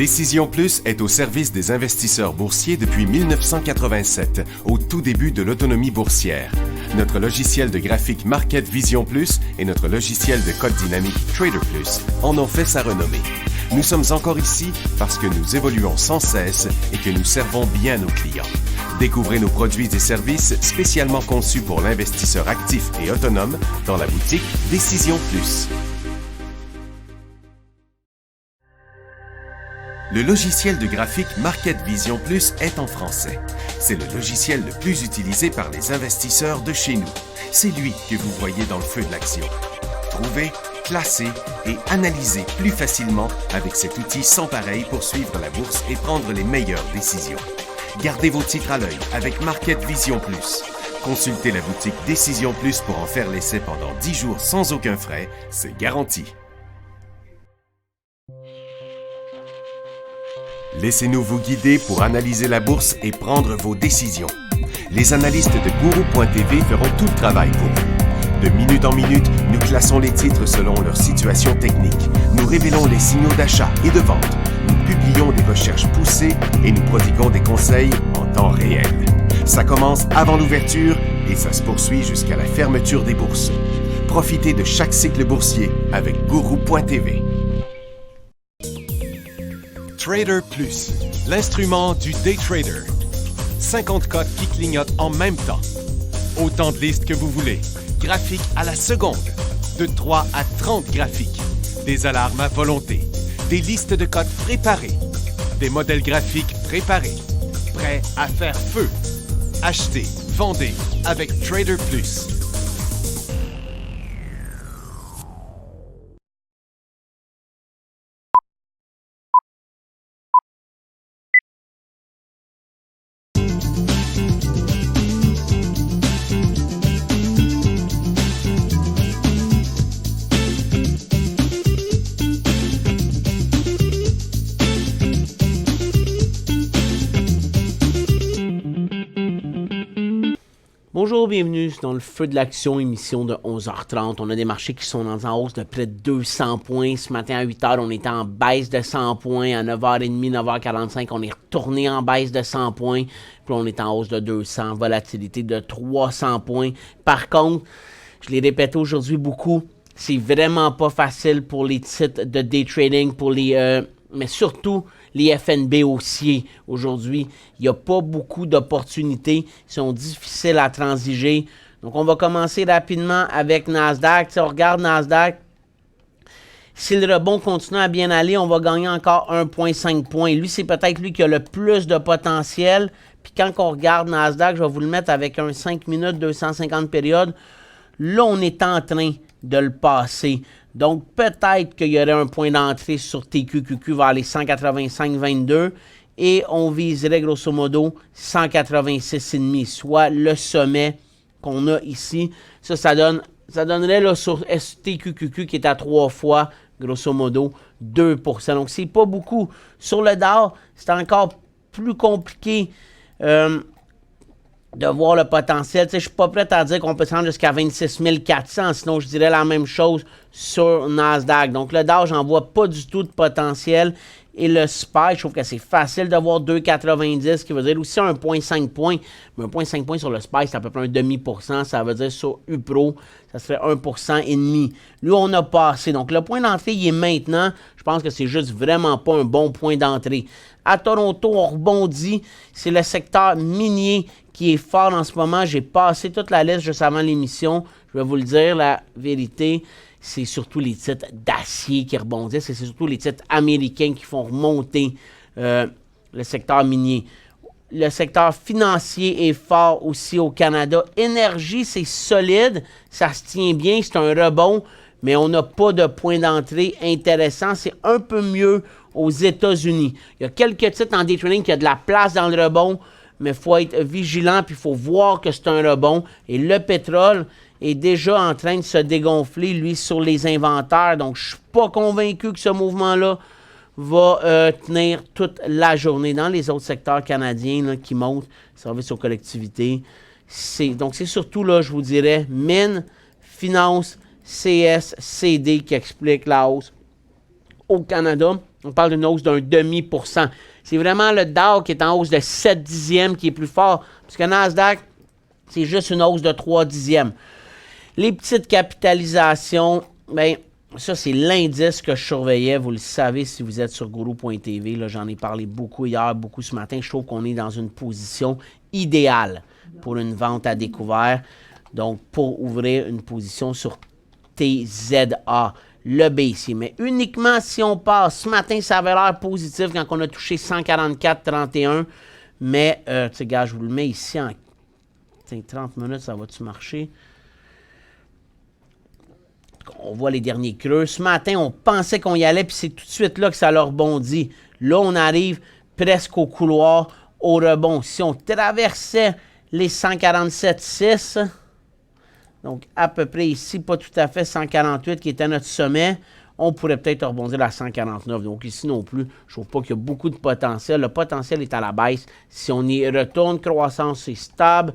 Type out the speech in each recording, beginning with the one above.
Décision Plus est au service des investisseurs boursiers depuis 1987, au tout début de l'autonomie boursière. Notre logiciel de graphique Market Vision Plus et notre logiciel de code dynamique Trader Plus en ont fait sa renommée. Nous sommes encore ici parce que nous évoluons sans cesse et que nous servons bien nos clients. Découvrez nos produits et services spécialement conçus pour l'investisseur actif et autonome dans la boutique Décision Plus. Le logiciel de graphique Market Vision Plus est en français. C'est le logiciel le plus utilisé par les investisseurs de chez nous. C'est lui que vous voyez dans le feu de l'action. Trouvez, classez et analysez plus facilement avec cet outil sans pareil pour suivre la bourse et prendre les meilleures décisions. Gardez vos titres à l'œil avec Market Vision Plus. Consultez la boutique Décision Plus pour en faire l'essai pendant 10 jours sans aucun frais, c'est garanti. Laissez-nous vous guider pour analyser la bourse et prendre vos décisions. Les analystes de Guru.tv feront tout le travail pour vous. De minute en minute, nous classons les titres selon leur situation technique. Nous révélons les signaux d'achat et de vente. Nous publions des recherches poussées et nous prodiguons des conseils en temps réel. Ça commence avant l'ouverture et ça se poursuit jusqu'à la fermeture des bourses. Profitez de chaque cycle boursier avec Guru.tv. Trader Plus, l'instrument du day trader. 50 cotes qui clignotent en même temps. Autant de listes que vous voulez. Graphiques à la seconde. De 3 à 30 graphiques. Des alarmes à volonté. Des listes de cotes préparées. Des modèles graphiques préparés. Prêts à faire feu. Achetez, vendez avec Trader Plus. Bonjour, bienvenue dans le feu de l'action, émission de 11h30. On a des marchés qui sont en hausse de près de 200 points. Ce matin à 8h, on était en baisse de 100 points. À 9h30, 9h45, on est retourné en baisse de 100 points. Puis on est en hausse de 200, volatilité de 300 points. Par contre, je l'ai répété aujourd'hui beaucoup, c'est vraiment pas facile pour les titres de day trading, pour les, mais surtout les FNB haussiers aujourd'hui. Il n'y a pas beaucoup d'opportunités. Ils sont difficiles à transiger. Donc, on va commencer rapidement avec Nasdaq. Si on regarde Nasdaq, si le rebond continue à bien aller, on va gagner encore 1,5 points. Lui, c'est peut-être lui qui a le plus de potentiel. Puis quand on regarde Nasdaq, je vais vous le mettre avec un 5 minutes, 250 périodes. Là, on est en train de le passer. Donc, peut-être qu'il y aurait un point d'entrée sur TQQQ vers les 185,22 et on viserait grosso modo 186,5, soit le sommet qu'on a ici. Ça donnerait là, sur TQQQ qui est à 3 fois, grosso modo, 2%. Donc, c'est pas beaucoup. Sur le Dow, c'est encore plus compliqué de voir le potentiel. Je ne suis pas prêt à dire qu'on peut se rendre jusqu'à 26 400, sinon je dirais la même chose sur Nasdaq. Donc le Dow, j'en vois pas du tout de potentiel. Et le SPY, je trouve que c'est facile de voir 2,90, qui veut dire aussi 1,5 points. Mais 1,5 points sur le SPY, c'est à peu près un demi%. Ça veut dire sur UPRO, ça serait 1,5%. Lui, on a passé. Donc le point d'entrée, il est maintenant. Je pense que c'est juste vraiment pas un bon point d'entrée. À Toronto, on rebondit. C'est le secteur minier qui est fort en ce moment. J'ai passé toute la liste juste avant l'émission. Je vais vous le dire, la vérité, c'est surtout les titres d'acier qui rebondissent et c'est surtout les titres américains qui font remonter le secteur minier. Le secteur financier est fort aussi au Canada. Énergie, c'est solide. Ça se tient bien. C'est un rebond, mais on n'a pas de point d'entrée intéressant. C'est un peu mieux aux États-Unis. Il y a quelques titres en day trading qui a de la place dans le rebond, mais il faut être vigilant puis il faut voir que c'est un rebond. Et le pétrole est déjà en train de se dégonfler, lui, sur les inventaires. Donc, je ne suis pas convaincu que ce mouvement-là va tenir toute la journée. Dans les autres secteurs canadiens là, qui montent, services aux collectivités, donc c'est surtout, là, je vous dirais, mine, finance, CS, CD qui explique la hausse au Canada, on parle d'une hausse d'un demi%. C'est vraiment le Dow qui est en hausse de 7 dixièmes qui est plus fort, parce que Nasdaq, c'est juste une hausse de 3 dixièmes. Les petites capitalisations, bien, ça, c'est l'indice que je surveillais. Vous le savez si vous êtes sur Guru.tv. Là, j'en ai parlé beaucoup hier, beaucoup ce matin. Je trouve qu'on est dans une position idéale pour une vente à découvert. Donc, pour ouvrir une position sur TZA, le baissier. Mais uniquement si on passe. Ce matin, ça avait l'air positif quand on a touché 144,31. Mais, tu sais, gars, je vous le mets ici en 30 minutes, ça va-tu marcher? On voit les derniers creux. Ce matin, on pensait qu'on y allait, puis c'est tout de suite là que ça leur rebondit. Là, on arrive presque au couloir, au rebond. Si on traversait les 147,6, donc à peu près ici, pas tout à fait 148 qui était notre sommet, on pourrait peut-être rebondir à 149. Donc ici non plus, je ne trouve pas qu'il y a beaucoup de potentiel. Le potentiel est à la baisse. Si on y retourne, croissance, c'est stable.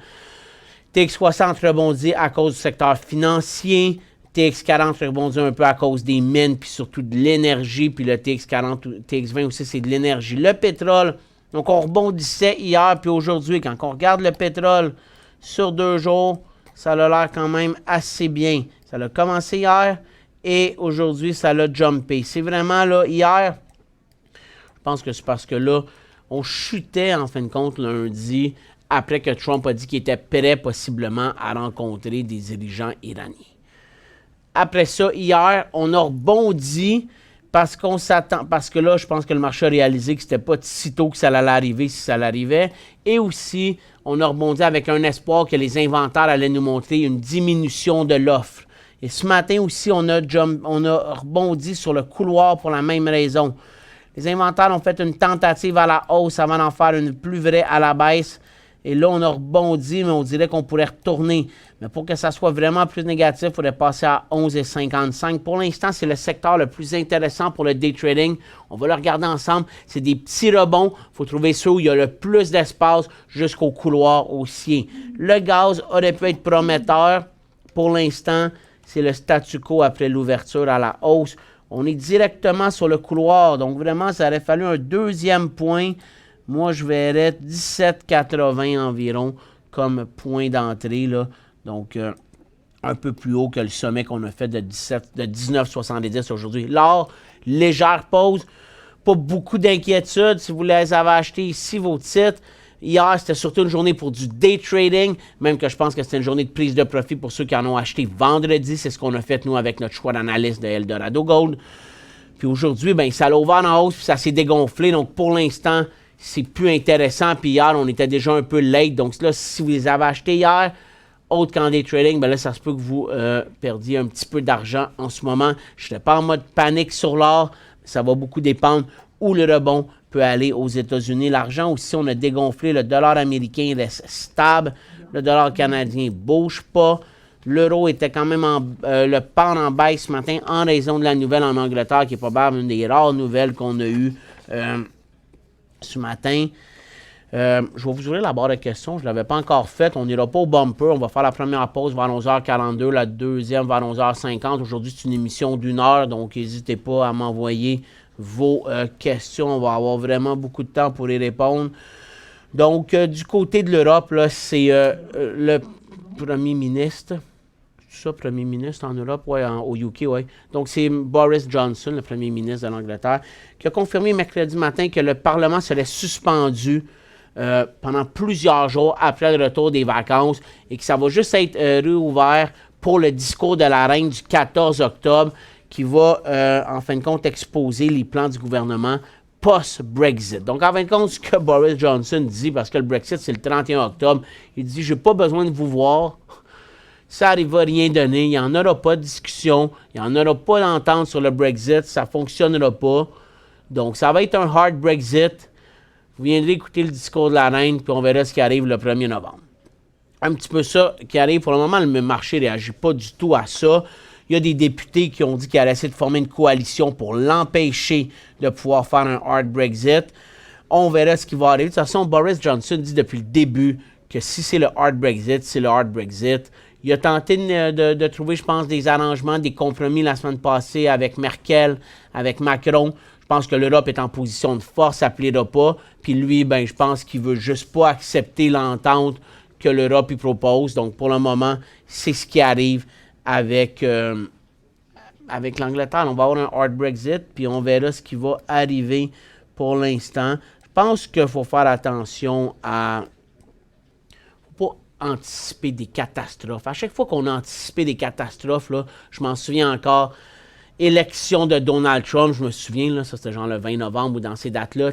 TX60 rebondit à cause du secteur financier. TX40 rebondit un peu à cause des mines, puis surtout de l'énergie. Puis le TX40, TX20 aussi, c'est de l'énergie. Le pétrole, donc on rebondissait hier, puis aujourd'hui, quand on regarde le pétrole sur 2 jours, ça a l'air quand même assez bien. Ça a commencé hier, et aujourd'hui, ça l'a jumpé. C'est vraiment là, hier, je pense que c'est parce que là, on chutait en fin de compte lundi, après que Trump a dit qu'il était prêt possiblement à rencontrer des dirigeants iraniens. Après ça, hier, on a rebondi parce qu'on s'attend, parce que là, je pense que le marché a réalisé que c'était pas si tôt que ça allait arriver si ça l'arrivait. Et aussi, on a rebondi avec un espoir que les inventaires allaient nous montrer une diminution de l'offre. Et ce matin aussi, on a rebondi sur le couloir pour la même raison. Les inventaires ont fait une tentative à la hausse avant d'en faire une plus vraie à la baisse. Et là, on a rebondi, mais on dirait qu'on pourrait retourner. Mais pour que ça soit vraiment plus négatif, il faudrait passer à 11,55. Pour l'instant, c'est le secteur le plus intéressant pour le day trading. On va le regarder ensemble. C'est des petits rebonds. Il faut trouver ceux où il y a le plus d'espace jusqu'au couloir haussier. Le gaz aurait pu être prometteur. Pour l'instant, c'est le statu quo après l'ouverture à la hausse. On est directement sur le couloir. Donc, vraiment, ça aurait fallu un deuxième point. Moi, je verrais 17,80 environ comme point d'entrée, là. Donc, un peu plus haut que le sommet qu'on a fait de 19,70 aujourd'hui. L'or, légère pause. Pas beaucoup d'inquiétude. Si vous les avez achetés ici, vos titres. Hier, c'était surtout une journée pour du day trading, même que je pense que c'était une journée de prise de profit pour ceux qui en ont acheté vendredi. C'est ce qu'on a fait, nous, avec notre choix d'analyste de Eldorado Gold. Puis aujourd'hui, ben, ça l'a ouvert en hausse, puis ça s'est dégonflé. Donc, pour l'instant, c'est plus intéressant. Puis hier, on était déjà un peu late. Donc là, si vous les avez achetés hier, autre qu'en day trading, ben là, ça se peut que vous perdiez un petit peu d'argent en ce moment. Je n'étais pas en mode panique sur l'or. Ça va beaucoup dépendre où le rebond peut aller aux États-Unis. L'argent aussi, on a dégonflé. Le dollar américain reste stable. Le dollar canadien ne bouge pas. L'euro était quand même le pound en baisse ce matin en raison de la nouvelle en Angleterre, qui est probablement une des rares nouvelles qu'on a eues ce matin. Je vais vous ouvrir la barre de questions. Je ne l'avais pas encore faite. On n'ira pas au bumper. On va faire la première pause vers 11h42, la deuxième vers 11h50. Aujourd'hui, c'est une émission d'1 heure, donc n'hésitez pas à m'envoyer vos questions. On va avoir vraiment beaucoup de temps pour y répondre. Donc, du côté de l'Europe, là, c'est le premier ministre. C'est ça, premier ministre en Europe? Oui, au UK, oui. Donc, c'est Boris Johnson, le premier ministre de l'Angleterre, qui a confirmé mercredi matin que le Parlement serait suspendu pendant plusieurs jours après le retour des vacances et que ça va juste être réouvert pour le discours de la reine du 14 octobre qui va, en fin de compte, exposer les plans du gouvernement post-Brexit. Donc, en fin de compte, ce que Boris Johnson dit, parce que le Brexit, c'est le 31 octobre, il dit « J'ai pas besoin de vous voir. Ça ne va rien donner. Il n'y en aura pas de discussion. Il n'y en aura pas d'entente sur le Brexit. Ça ne fonctionnera pas. Donc, ça va être un hard Brexit. Vous viendrez écouter le discours de la reine, puis on verra ce qui arrive le 1er novembre. » Un petit peu ça qui arrive. Pour le moment, le marché ne réagit pas du tout à ça. Il y a des députés qui ont dit qu'ils allaient essayer de former une coalition pour l'empêcher de pouvoir faire un hard Brexit. On verra ce qui va arriver. De toute façon, Boris Johnson dit depuis le début que si c'est le hard Brexit, c'est le hard Brexit. Il a tenté de trouver, je pense, des arrangements, des compromis la semaine passée avec Merkel, avec Macron. Je pense que l'Europe est en position de force, ça ne plaira pas. Puis lui, ben, je pense qu'il ne veut juste pas accepter l'entente que l'Europe lui propose. Donc, pour le moment, c'est ce qui arrive avec l'Angleterre. On va avoir un hard Brexit, puis on verra ce qui va arriver pour l'instant. Je pense qu'il faut faire attention à... faut pas anticiper des catastrophes. À chaque fois qu'on a anticipé des catastrophes, là, je m'en souviens encore... Élection de Donald Trump, je me souviens, là, ça c'était genre le 20 novembre ou dans ces dates-là,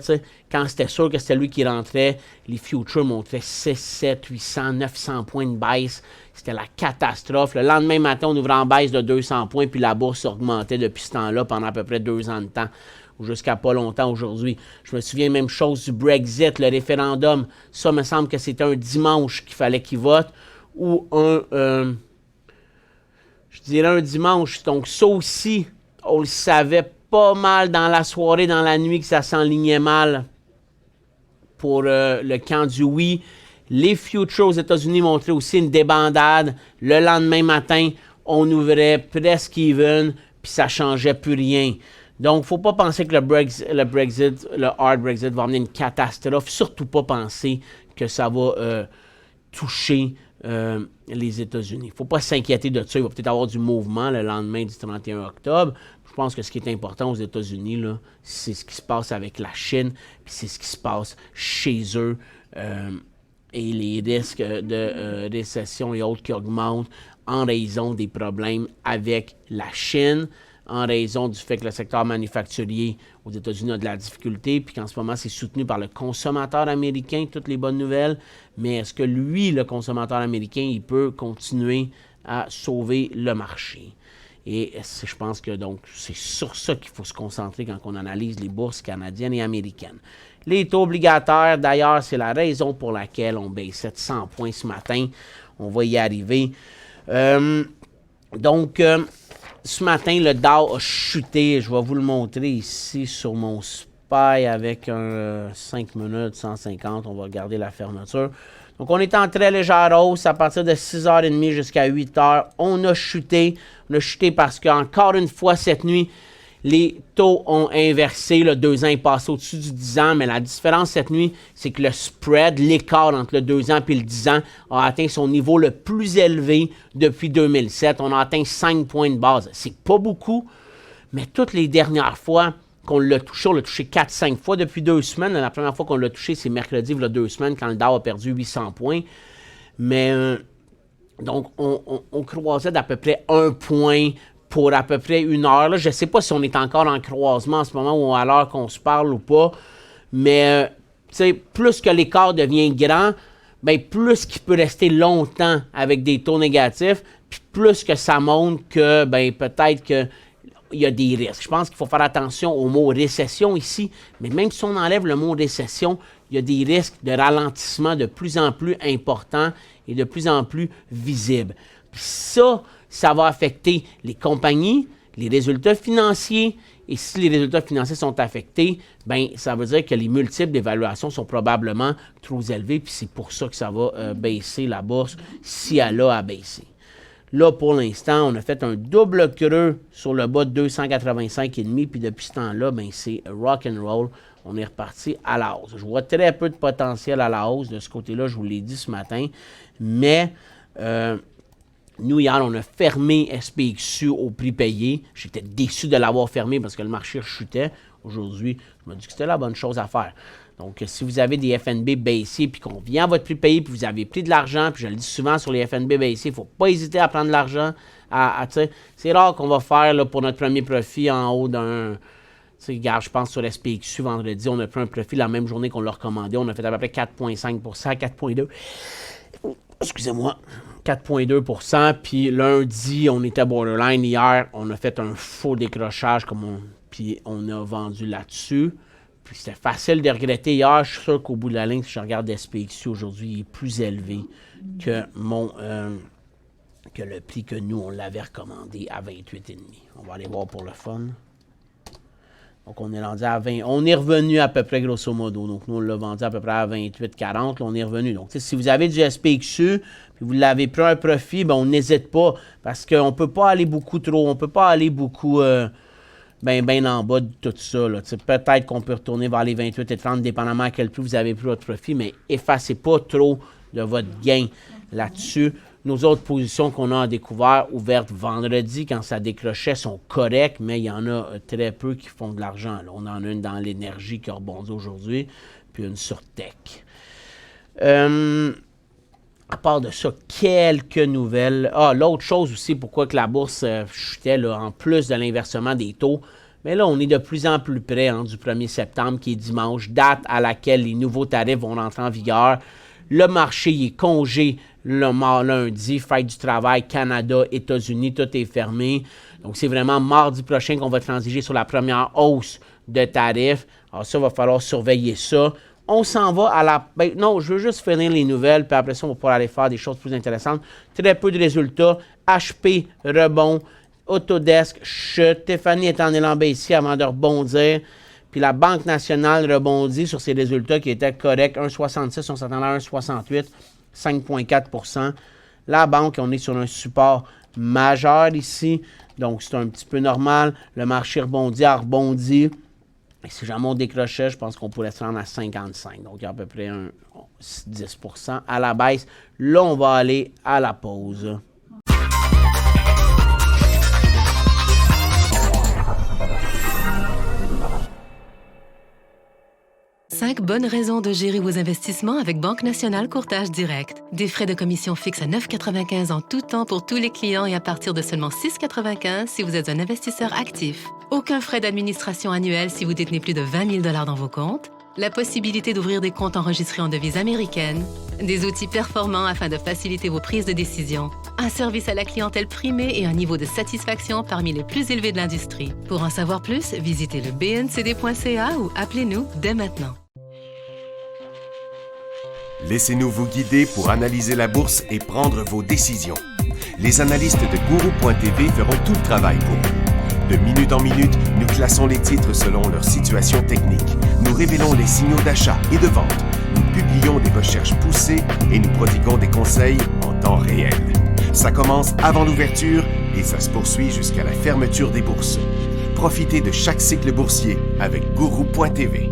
quand c'était sûr que c'était lui qui rentrait, les futures montraient 6, 7, 800, 900 points de baisse. C'était la catastrophe. Le lendemain matin, on ouvrait en baisse de 200 points, puis la bourse augmentait depuis ce temps-là pendant à peu près 2 ans de temps, ou jusqu'à pas longtemps aujourd'hui. Je me souviens même chose du Brexit, le référendum. Ça me semble que c'était un dimanche qu'il fallait qu'il vote, ou je dirais un dimanche. Donc, ça aussi, on le savait pas mal dans la soirée, dans la nuit, que ça s'enlignait mal pour le camp du oui. Les futures aux États-Unis montraient aussi une débandade. Le lendemain matin, on ouvrait presque even, puis ça changeait plus rien. Donc, il ne faut pas penser que le hard Brexit va amener une catastrophe. Surtout pas penser que ça va toucher les États-Unis. Il ne faut pas s'inquiéter de ça. Il va peut-être avoir du mouvement le lendemain du 31 octobre. Je pense que ce qui est important aux États-Unis, là, c'est ce qui se passe avec la Chine, puis c'est ce qui se passe chez eux, et les risques de récession et autres qui augmentent en raison des problèmes avec la Chine, en raison du fait que le secteur manufacturier aux États-Unis a de la difficulté, puis qu'en ce moment, c'est soutenu par le consommateur américain, toutes les bonnes nouvelles. Mais est-ce que lui, le consommateur américain, il peut continuer à sauver le marché? Et je pense que donc c'est sur ça qu'il faut se concentrer quand on analyse les bourses canadiennes et américaines. Les taux obligataires, d'ailleurs, c'est la raison pour laquelle on baissait de 100 points ce matin. On va y arriver. Ce matin, le Dow a chuté. Je vais vous le montrer ici sur mon SPY avec un 5 minutes, 150. On va regarder la fermeture. Donc, on est en très légère hausse à partir de 6h30 jusqu'à 8h. On a chuté. On a chuté parce qu'encore une fois, cette nuit, les taux ont inversé. Le 2 ans est passé au-dessus du 10 ans, mais la différence cette nuit, c'est que le spread, l'écart entre le 2 ans et le 10 ans, a atteint son niveau le plus élevé depuis 2007. On a atteint 5 points de base. C'est pas beaucoup, mais toutes les dernières fois qu'on l'a touché, on l'a touché 4-5 fois depuis 2 semaines. La première fois qu'on l'a touché, c'est mercredi, il y a 2 semaines, quand le Dow a perdu 800 points. Mais, donc, on croisait d'à peu près 1 point pour à peu près 1 heure. Là, je ne sais pas si on est encore en croisement en ce moment ou à l'heure qu'on se parle ou pas, mais plus que l'écart devient grand, ben, plus qu'il peut rester longtemps avec des taux négatifs, puis plus que ça montre que ben, peut-être qu'il y a des risques. Je pense qu'il faut faire attention au mot récession ici, mais même si on enlève le mot récession, il y a des risques de ralentissement de plus en plus importants et de plus en plus visibles. Puis ça va affecter les compagnies, les résultats financiers. Et si les résultats financiers sont affectés, ben ça veut dire que les multiples d'évaluation sont probablement trop élevés. Puis c'est pour ça que ça va baisser la bourse si elle a à baisser. Là, pour l'instant, on a fait un double creux sur le bas de 285,5. Puis depuis ce temps-là, ben c'est rock and roll. On est reparti à la hausse. Je vois très peu de potentiel à la hausse de ce côté-là, je vous l'ai dit ce matin. Mais nous, hier, on a fermé SPXU au prix payé. J'étais déçu de l'avoir fermé parce que le marché chutait. Aujourd'hui, je me dis que c'était la bonne chose à faire. Donc, si vous avez des FNB baissiers puis qu'on vient à votre prix payé puis vous avez pris de l'argent, puis je le dis souvent sur les FNB baissiers, il ne faut pas hésiter à prendre de l'argent. C'est rare qu'on va faire là, pour notre premier profit en haut d'un... Regarde, je pense sur SPXU vendredi, on a pris un profit la même journée qu'on l'a recommandé. On a fait à peu près 4,5 4,2 excusez-moi, 4,2 puis lundi, on était borderline. Hier, on a fait un faux décrochage, puis on a vendu là-dessus. Puis c'était facile de regretter hier. Je suis sûr qu'au bout de la ligne, si je regarde SPXU aujourd'hui, il est plus élevé que que le prix que nous, on l'avait recommandé à 28,5. On va aller voir pour le fun. Donc, on est rendu à 20. On est revenu à peu près, grosso modo. Donc, nous, on l'a vendu à peu près à 28,40. Là, on est revenu. Donc, si vous avez du SPXU, puis vous l'avez pris un profit, ben, on n'hésite pas. Parce qu'on ne peut pas aller beaucoup trop. On ne peut pas aller beaucoup ben en bas de tout ça. Là. Peut-être qu'on peut retourner vers les 28 et 30, dépendamment à quel prix vous avez pris votre profit, mais effacez pas trop de votre gain là-dessus. Nos autres positions qu'on a découvert ouvertes vendredi, quand ça décrochait, sont correctes, mais il y en a très peu qui font de l'argent. Là. On en a une dans l'énergie qui a rebondi aujourd'hui, puis une sur Tech. À part de ça, quelques nouvelles. L'autre chose aussi, pourquoi que la bourse chutait, là, en plus de l'inversement des taux, mais là, on est de plus en plus près du 1er septembre, qui est dimanche, date à laquelle les nouveaux tarifs vont rentrer en vigueur. Le marché il est congé le lundi, fête du travail, Canada, États-Unis, tout est fermé. Donc, c'est vraiment mardi prochain qu'on va transiger sur la première hausse de tarifs. Alors ça, il va falloir surveiller ça. On s'en va à la... non, je veux juste finir les nouvelles, puis après ça, on va pouvoir aller faire des choses plus intéressantes. Très peu de résultats. HP, rebond. Autodesk, chute. Tiffany est en élan baissier avant de rebondir. Puis la Banque nationale rebondit sur ses résultats qui étaient corrects. 1,66, on s'attendait à 1,68, 5,4 %. La banque, on est sur un support majeur ici. Donc, c'est un petit peu normal. Le marché a rebondi. Et si jamais on décrochait, je pense qu'on pourrait se rendre à 55. Donc, il y a à peu près 10 % à la baisse. Là, on va aller à la pause. 5 bonnes raisons de gérer vos investissements avec Banque Nationale Courtage Direct. Des frais de commission fixes à 9,95 en tout temps pour tous les clients et à partir de seulement 6,95 si vous êtes un investisseur actif. Aucun frais d'administration annuel si vous détenez plus de 20 000 $ dans vos comptes. La possibilité d'ouvrir des comptes enregistrés en devise américaine. Des outils performants afin de faciliter vos prises de décision. Un service à la clientèle primé et un niveau de satisfaction parmi les plus élevés de l'industrie. Pour en savoir plus, visitez le bncd.ca ou appelez-nous dès maintenant. Laissez-nous vous guider pour analyser la bourse et prendre vos décisions. Les analystes de Guru.tv feront tout le travail pour vous. De minute en minute, nous classons les titres selon leur situation technique. Nous révélons les signaux d'achat et de vente. Nous publions des recherches poussées et nous prodiguons des conseils en temps réel. Ça commence avant l'ouverture et ça se poursuit jusqu'à la fermeture des bourses. Profitez de chaque cycle boursier avec Guru.tv.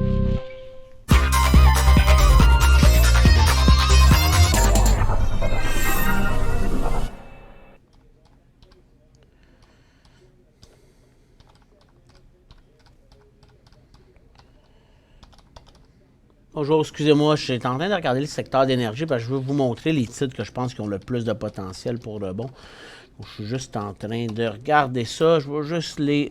Bonjour, excusez-moi, je suis en train de regarder le secteur d'énergie parce que je veux vous montrer les titres que je pense qui ont le plus de potentiel pour rebond. Je suis juste en train de regarder ça. Je veux juste les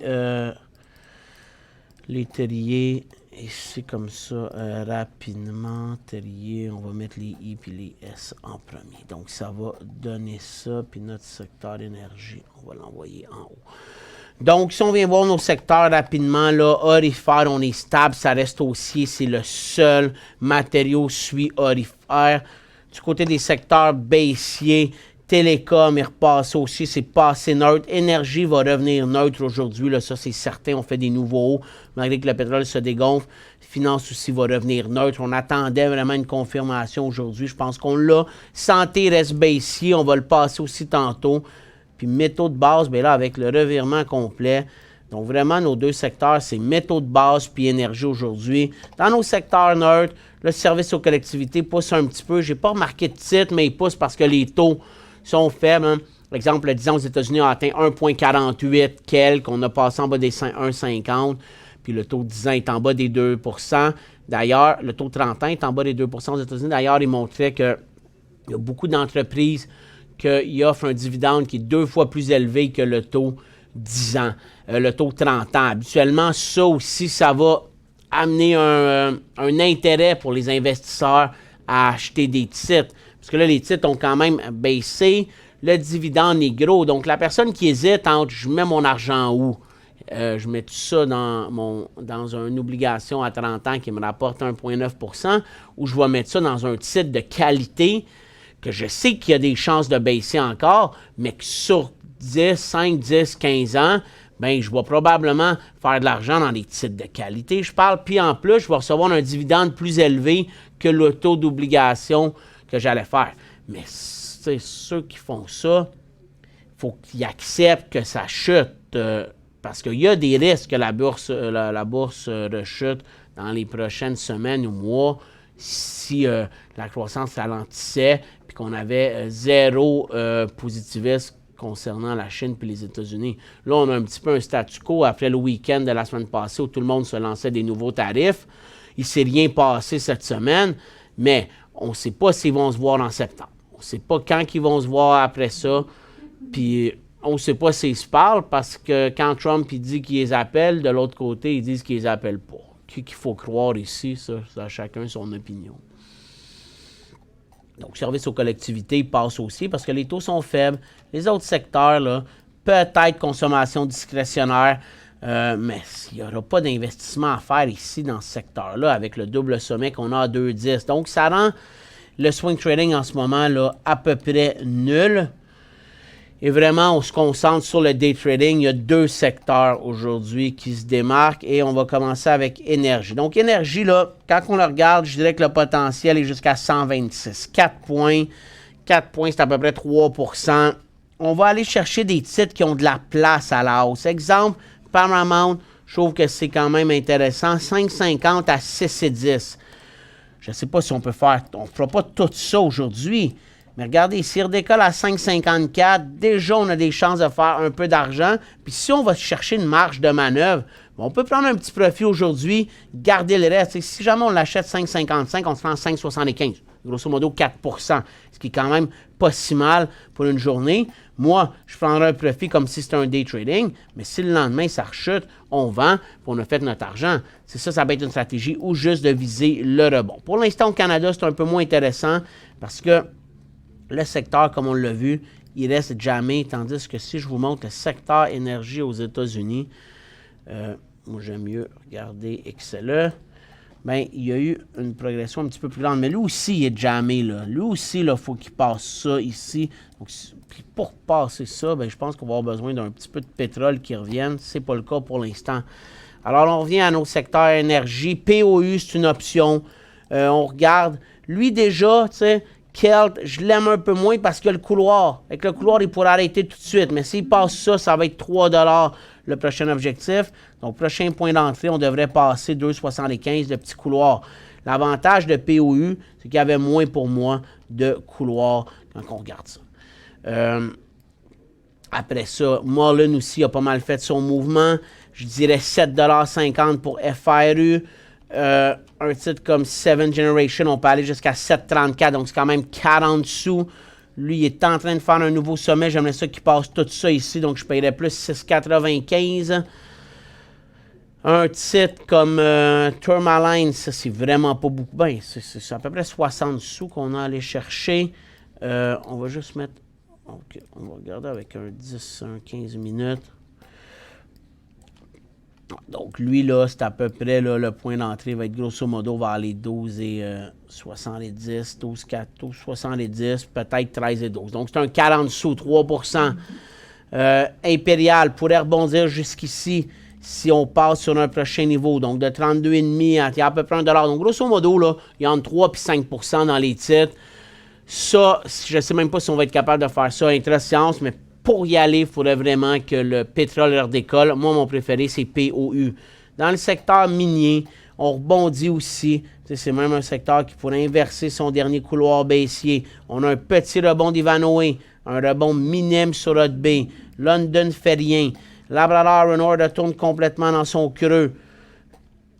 trier ici comme ça rapidement. Trier, on va mettre les I et les S en premier. Donc ça va donner ça, puis notre secteur d'énergie, on va l'envoyer en haut. Donc, si on vient voir nos secteurs rapidement, là, orifère, on est stable, ça reste haussier, c'est le seul matériau suit orifère. Du côté des secteurs baissiers, télécom est repassé aussi, c'est passé neutre. Énergie va revenir neutre aujourd'hui, là, ça c'est certain, on fait des nouveaux hauts, malgré que le pétrole se dégonfle. Finance aussi va revenir neutre. On attendait vraiment une confirmation aujourd'hui, je pense qu'on l'a. Santé reste baissier, on va le passer aussi tantôt. Puis métaux de base, bien là, avec le revirement complet. Donc vraiment, nos deux secteurs, c'est métaux de base puis énergie aujourd'hui. Dans nos secteurs neutres, le service aux collectivités pousse un petit peu. Je n'ai pas remarqué de titre, mais il pousse parce que les taux sont faibles. Hein. Par exemple, le 10 ans aux États-Unis a atteint 1,48 quelques. On a passé en bas des 1,50. Puis le taux de 10 ans est en bas des 2 %. D'ailleurs, le taux de 30 ans est en bas des 2 % aux États-Unis. D'ailleurs, il montrait qu'il y a beaucoup d'entreprises qu'il offre un dividende qui est 2 fois plus élevé que le taux 10 ans, le taux 30 ans. Habituellement, ça aussi, ça va amener un intérêt pour les investisseurs à acheter des titres. Parce que là, les titres ont quand même baissé. Le dividende est gros. Donc, la personne qui hésite entre « je mets mon argent où ?» je mets tout ça dans une obligation à 30 ans qui me rapporte 1,9 % ou je vais mettre ça dans un titre de qualité que je sais qu'il y a des chances de baisser encore, mais que sur 10, 5, 10, 15 ans, bien, je vais probablement faire de l'argent dans des titres de qualité, je parle. Puis en plus, je vais recevoir un dividende plus élevé que le taux d'obligation que j'allais faire. Mais c'est ceux qui font ça, il faut qu'ils acceptent que ça chute. Parce qu'il y a des risques que la bourse rechute dans les prochaines semaines ou mois si la croissance ralentissait puis qu'on avait zéro positivisme concernant la Chine puis les États-Unis. Là, on a un petit peu un statu quo après le week-end de la semaine passée où tout le monde se lançait des nouveaux tarifs. Il ne s'est rien passé cette semaine, mais on ne sait pas s'ils vont se voir en septembre. On ne sait pas quand ils vont se voir après ça. Puis on ne sait pas s'ils se parlent parce que quand Trump il dit qu'il les appelle, de l'autre côté, ils disent qu'ils les appellent pas. Qu'il faut croire ici, ça a chacun son opinion. Donc, service aux collectivités passe aussi parce que les taux sont faibles. Les autres secteurs, là, peut-être consommation discrétionnaire, mais il n'y aura pas d'investissement à faire ici dans ce secteur-là avec le double sommet qu'on a à 2,10. Donc, ça rend le swing trading en ce moment là, à peu près nul. Et vraiment, on se concentre sur le day trading. Il y a 2 secteurs aujourd'hui qui se démarquent et on va commencer avec énergie. Donc, énergie, là, quand on le regarde, je dirais que le potentiel est jusqu'à 126. 4 points. 4 points, c'est à peu près 3%. On va aller chercher des titres qui ont de la place à la hausse. Exemple, Paramount, je trouve que c'est quand même intéressant. 5,50 à 6,10. Je ne sais pas si on peut faire, on ne fera pas tout ça aujourd'hui. Mais regardez, si on redécolle à 5,54, déjà, on a des chances de faire un peu d'argent. Puis si on va chercher une marge de manœuvre, on peut prendre un petit profit aujourd'hui, garder le reste. Et si jamais on l'achète 5,55, on se prend 5,75. Grosso modo, 4%. Ce qui est quand même pas si mal pour une journée. Moi, je prendrais un profit comme si c'était un day trading. Mais si le lendemain, ça rechute, on vend, puis on a fait notre argent. C'est ça, ça va être une stratégie ou juste de viser le rebond. Pour l'instant, au Canada, c'est un peu moins intéressant parce que le secteur, comme on l'a vu, il reste jamais, tandis que si je vous montre le secteur énergie aux États-Unis, moi j'aime mieux regarder XLE, bien, il y a eu une progression un petit peu plus grande, mais lui aussi, il est jamais là. Lui aussi, il faut qu'il passe ça ici. Donc, puis pour passer ça, bien, je pense qu'on va avoir besoin d'un petit peu de pétrole qui revienne. Ce n'est pas le cas pour l'instant. Alors, on revient à nos secteurs énergie. POU, c'est une option. On regarde. Lui, déjà, tu sais, Kelt, je l'aime un peu moins parce que le couloir. Avec le couloir, il pourrait arrêter tout de suite. Mais s'il passe ça, ça va être 3 $ le prochain objectif. Donc, prochain point d'entrée, on devrait passer 2,75 de petit couloir. L'avantage de POU, c'est qu'il y avait moins pour moi de couloir quand on regarde ça. Après ça, Mullen aussi a pas mal fait son mouvement. Je dirais 7,50 $ pour FRU. Un titre comme 7 Generation, on peut aller jusqu'à 7,34, donc c'est quand même 40 sous. Lui, il est en train de faire un nouveau sommet. J'aimerais ça qu'il passe tout ça ici, donc je paierais plus 6,95. Un titre comme Tourmaline, ça, c'est vraiment pas beaucoup. Ben, c'est à peu près 60 sous qu'on a allé chercher. On va juste mettre... OK, on va regarder avec un 10, un 15 minutes. Donc, lui, là, c'est à peu près, là, le point d'entrée va être grosso modo vers les 12 et 70, 12, 4, 12, 70, peut-être 13 et 12. Donc, c'est un 40 sous, 3%. Impérial pourrait rebondir jusqu'ici si on passe sur un prochain niveau. Donc, de 32,5 à peu près $1. Donc, grosso modo, là, il y a entre 3 et 5% dans les titres. Ça, je ne sais même pas si on va être capable de faire ça intra-séance, mais pour y aller, il faudrait vraiment que le pétrole redécolle. Moi, mon préféré, c'est POU. Dans le secteur minier, on rebondit aussi. C'est même un secteur qui pourrait inverser son dernier couloir baissier. On a un petit rebond d'Ivanhoe, un rebond minime sur Hudbay. London ne fait rien. Labrador Reynolds retourne complètement dans son creux.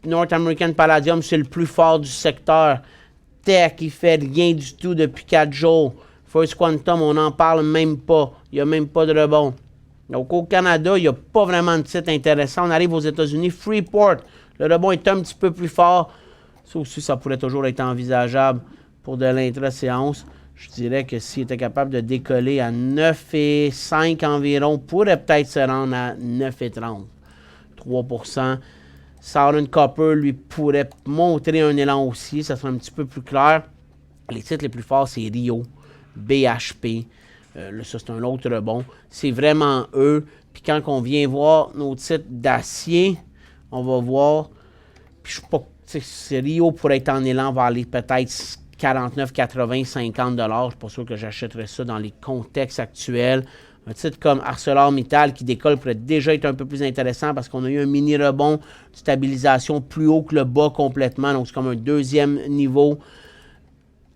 North American Palladium, c'est le plus fort du secteur. Tech, il fait rien du tout depuis 4 jours. First Quantum, on n'en parle même pas. Il n'y a même pas de rebond. Donc, au Canada, il n'y a pas vraiment de titre intéressant. On arrive aux États-Unis. Freeport, le rebond est un petit peu plus fort. Ça aussi, ça pourrait toujours être envisageable pour de l'intra-séance. Je dirais que s'il était capable de décoller à 9,5 environ, pourrait peut-être se rendre à 9,30. 3%. Southern Copper, lui, pourrait montrer un élan aussi. Ça serait un petit peu plus clair. Les titres les plus forts, c'est Rio, BHP, Là, ça, c'est un autre rebond. C'est vraiment eux. Puis quand on vient voir nos titres d'acier, on va voir. Puis je sais pas, si Rio pourrait être en élan vers les peut-être 49, 80, 50 $. Je suis pas sûr que j'achèterais ça dans les contextes actuels. Un titre comme ArcelorMittal qui décolle pourrait déjà être un peu plus intéressant parce qu'on a eu un mini rebond de stabilisation plus haut que le bas complètement. Donc, c'est comme un deuxième niveau.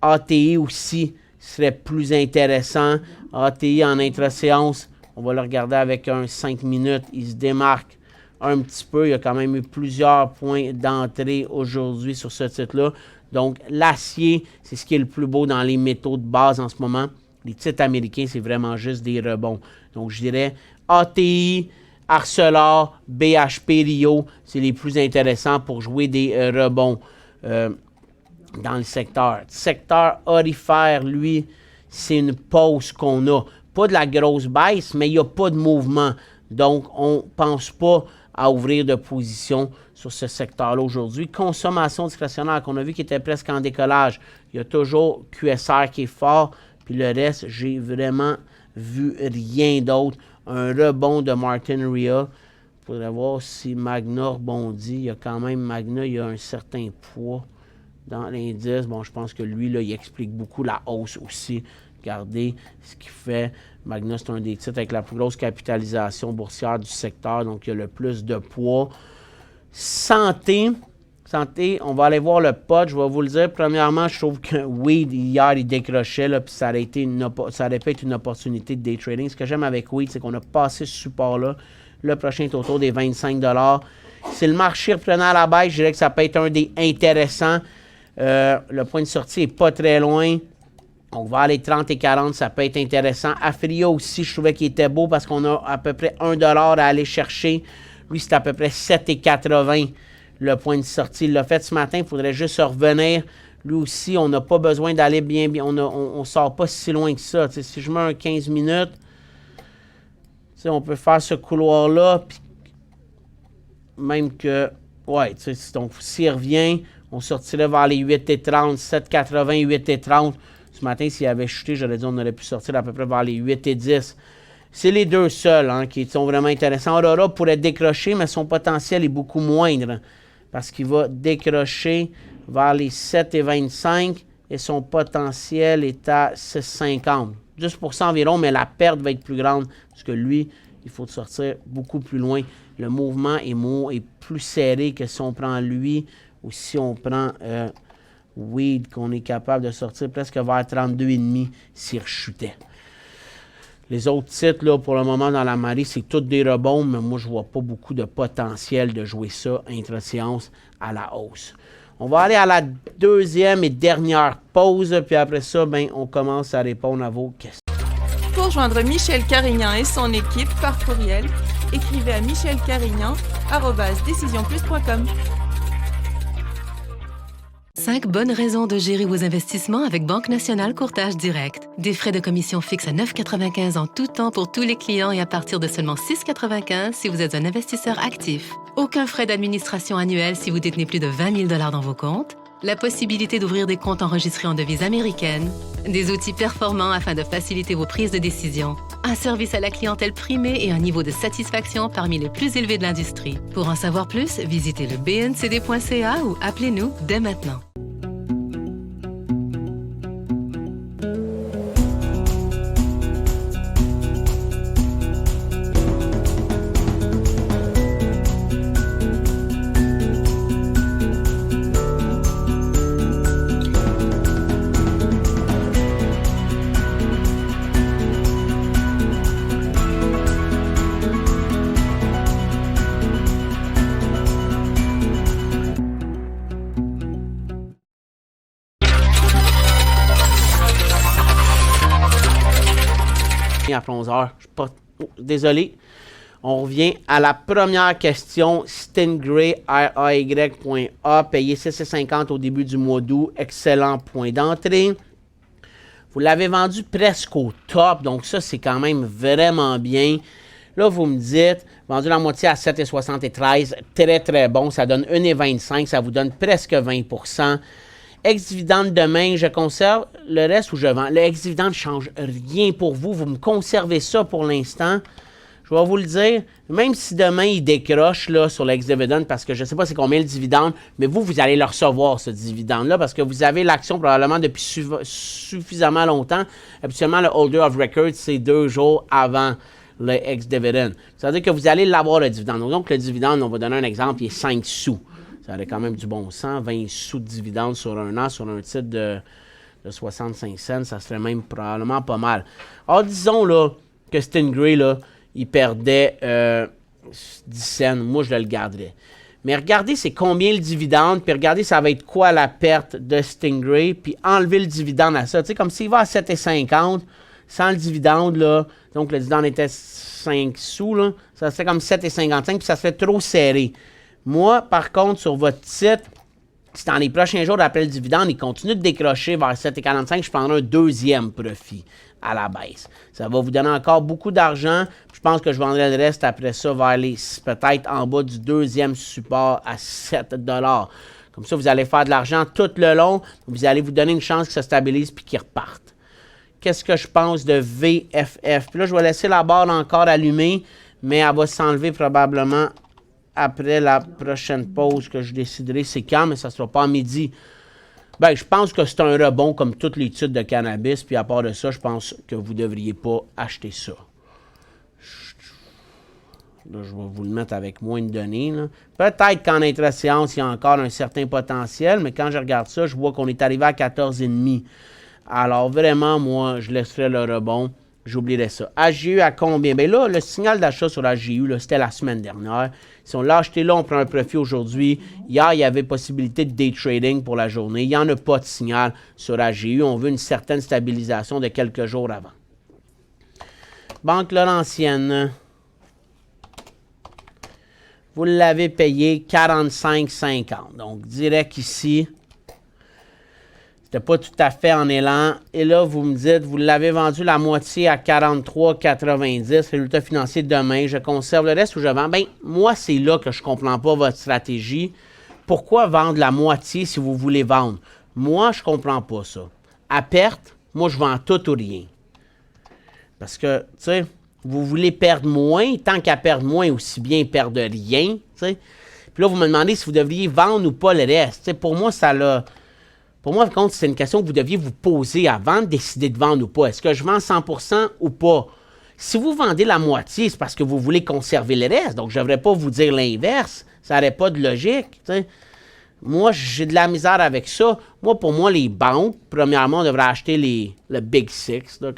ATI aussi serait plus intéressant. ATI en intra-séance, on va le regarder avec un 5 minutes. Il se démarque un petit peu. Il y a quand même eu plusieurs points d'entrée aujourd'hui sur ce titre-là. Donc, l'acier, c'est ce qui est le plus beau dans les métaux de base en ce moment. Les titres américains, c'est vraiment juste des rebonds. Donc, je dirais ATI, Arcelor, BHP, Rio, c'est les plus intéressants pour jouer des rebonds dans le secteur. Secteur orifère, lui, c'est une pause qu'on a. Pas de la grosse baisse, mais il n'y a pas de mouvement. Donc, on ne pense pas à ouvrir de position sur ce secteur-là aujourd'hui. Consommation discrétionnaire qu'on a vu qui était presque en décollage. Il y a toujours QSR qui est fort. Puis le reste, j'ai vraiment vu rien d'autre. Un rebond de Martin Ria. Il faudrait voir si Magna rebondit. Il y a quand même Magna, il y a un certain poids dans l'indice. Bon, je pense que lui, là, il explique beaucoup la hausse aussi. Regardez ce qu'il fait. Magna, c'est un des titres avec la plus grosse capitalisation boursière du secteur. Donc, il y a le plus de poids. Santé, on va aller voir le pot. Je vais vous le dire. Premièrement, je trouve que Weed, hier, il décrochait, là, puis ça aurait pu être une opportunité de day trading. Ce que j'aime avec Weed, c'est qu'on a passé ce support-là. Le prochain est autour des 25 $. Si le marché reprenait à la baisse, je dirais que ça peut être un des intéressants. Le point de sortie n'est pas très loin. On va aller 30 et 40, ça peut être intéressant. Afria aussi, je trouvais qu'il était beau parce qu'on a à peu près 1 $ à aller chercher. Lui, c'est à peu près 7,80 le point de sortie. Il l'a fait ce matin, il faudrait juste revenir. Lui aussi, on n'a pas besoin d'aller bien. On ne sort pas si loin que ça. T'sais, si je mets un 15 minutes, on peut faire ce couloir-là. Même que, ouais, donc s'il revient, on sortirait vers les 8,30, 7,80, 8,30. Ce matin, s'il avait chuté, j'aurais dit qu'on aurait pu sortir à peu près vers les 8,10. C'est les deux seuls qui sont vraiment intéressants. Aurora pourrait décrocher, mais son potentiel est beaucoup moindre parce qu'il va décrocher vers les 7,25 et son potentiel est à 6,50. 10% environ, mais la perte va être plus grande parce que lui, il faut sortir beaucoup plus loin. Le mouvement est plus serré que si on prend lui ou si on prend Weed, qu'on est capable de sortir presque vers 32,5 s'il rechutait. Les autres titres, là, pour le moment, dans la marée, c'est tous des rebonds, mais moi, je ne vois pas beaucoup de potentiel de jouer ça intra-séance à la hausse. On va aller à la deuxième et dernière pause, puis après ça, on commence à répondre à vos questions. Pour joindre Michel Carignan et son équipe par courriel, écrivez à michelcarignan@decisionplus.com. 5 bonnes raisons de gérer vos investissements avec Banque Nationale Courtage Direct. Des frais de commission fixes à 9,95 en tout temps pour tous les clients et à partir de seulement 6,95 si vous êtes un investisseur actif. Aucun frais d'administration annuel si vous détenez plus de 20 000 $ dans vos comptes. La possibilité d'ouvrir des comptes enregistrés en devise américaine. Des outils performants afin de faciliter vos prises de décision. Un service à la clientèle primé et un niveau de satisfaction parmi les plus élevés de l'industrie. Pour en savoir plus, visitez le bncd.ca ou appelez-nous dès maintenant. Après 11 heures. Je suis pas... désolé. On revient à la première question. Stingray, RAY.A, payé 6,50 au début du mois d'août. Excellent point d'entrée. Vous l'avez vendu presque au top, donc ça, c'est quand même vraiment bien. Là, vous me dites, vendu la moitié à 7,73, très, très bon. Ça donne 1,25, ça vous donne presque 20 %. Ex-dividende demain, je conserve le reste ou je vends. Le ex-dividende ne change rien pour vous. Vous me conservez ça pour l'instant. Je vais vous le dire, même si demain il décroche là, sur l'ex-dividende, parce que je ne sais pas c'est combien le dividende, mais vous allez le recevoir, ce dividende-là, parce que vous avez l'action probablement depuis suffisamment longtemps. Habituellement, le holder of record, c'est 2 jours avant le ex-dividende. Ça veut dire que vous allez l'avoir, le dividende. Donc, le dividende, on va donner un exemple, il est 5 sous. Ça aurait quand même du bon sens, 20 sous de dividende sur un an, sur un titre de 65 cents, ça serait même probablement pas mal. Alors, disons là, que Stingray, là, il perdait 10 cents. Moi, je le garderais. Mais regardez, c'est combien le dividende, puis regardez, ça va être quoi la perte de Stingray, puis enlever le dividende à ça. Tu sais, comme s'il va à 7,50, sans le dividende, là, donc le dividende était 5 sous, là, ça serait comme 7,55, puis ça serait trop serré. Moi, par contre, sur votre titre, si dans les prochains jours, après le dividende, il continue de décrocher vers 7,45, je prendrai un deuxième profit à la baisse. Ça va vous donner encore beaucoup d'argent. Je pense que je vendrai le reste après ça vers les, peut-être en bas du deuxième support à 7 $. Comme ça, vous allez faire de l'argent tout le long. Vous allez vous donner une chance qu'il se stabilise puis qu'il reparte. Qu'est-ce que je pense de VFF? Puis là, je vais laisser la barre encore allumée, mais elle va s'enlever probablement après la prochaine pause que je déciderai c'est quand, mais ça ne sera pas à midi. Ben, je pense que c'est un rebond comme tous les titres de cannabis, puis à part de ça, je pense que vous ne devriez pas acheter ça. Là, je vais vous le mettre avec moins de données. Là. Peut-être qu'en intra-séance, il y a encore un certain potentiel, mais quand je regarde ça, je vois qu'on est arrivé à 14,5. Alors vraiment, moi, je laisserai le rebond. J'oublierais ça. AGU à combien? Bien là, le signal d'achat sur AGU, là, c'était la semaine dernière. Si on l'a acheté là, on prend un profit aujourd'hui. Hier, il y avait possibilité de day trading pour la journée. Il n'y en a pas de signal sur AGU. On veut une certaine stabilisation de quelques jours avant. Banque Laurentienne. Vous l'avez payé 45,50. Donc, direct ici. C'était pas tout à fait en élan. Et là, vous me dites, vous l'avez vendu la moitié à 43,90. Résultat financier demain. Je conserve le reste ou je vends? Bien, moi, c'est là que je ne comprends pas votre stratégie. Pourquoi vendre la moitié si vous voulez vendre? Moi, je ne comprends pas ça. À perte, moi, je vends tout ou rien. Parce que, tu sais, vous voulez perdre moins, tant qu'à perdre moins, aussi bien perdre rien, tu sais. Puis là, vous me demandez si vous devriez vendre ou pas le reste. Tu sais, pour moi, ça l'a... Pour moi, par contre, c'est une question que vous deviez vous poser avant de décider de vendre ou pas. Est-ce que je vends 100% ou pas? Si vous vendez la moitié, c'est parce que vous voulez conserver le reste. Donc, je ne devrais pas vous dire l'inverse. Ça n'aurait pas de logique. T'sais. Moi, j'ai de la misère avec ça. Moi, pour moi, les banques, premièrement, on devrait acheter le Big Six, là,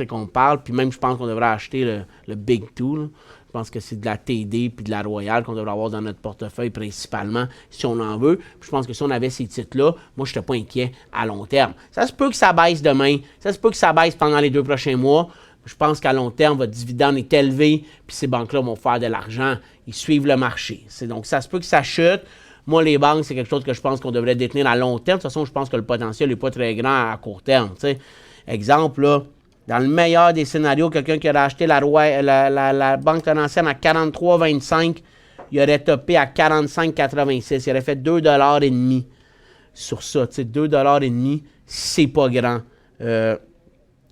qu'on parle. Puis même, je pense qu'on devrait acheter le Big Two. Là. Je pense que c'est de la TD puis de la Royale qu'on devrait avoir dans notre portefeuille principalement, si on en veut. Puis je pense que si on avait ces titres-là, moi, je n'étais pas inquiet à long terme. Ça se peut que ça baisse demain. Ça se peut que ça baisse pendant les 2 prochains mois. Je pense qu'à long terme, votre dividende est élevé, puis ces banques-là vont faire de l'argent. Ils suivent le marché. Donc, ça se peut que ça chute. Moi, les banques, c'est quelque chose que je pense qu'on devrait détenir à long terme. De toute façon, je pense que le potentiel n'est pas très grand à court terme. T'sais. Exemple, là, dans le meilleur des scénarios, quelqu'un qui aurait acheté la Banque Laurentienne à 43,25, il aurait topé à 45,86. Il aurait fait 2,5 $ sur ça. Tu sais, 2,5 $, c'est pas grand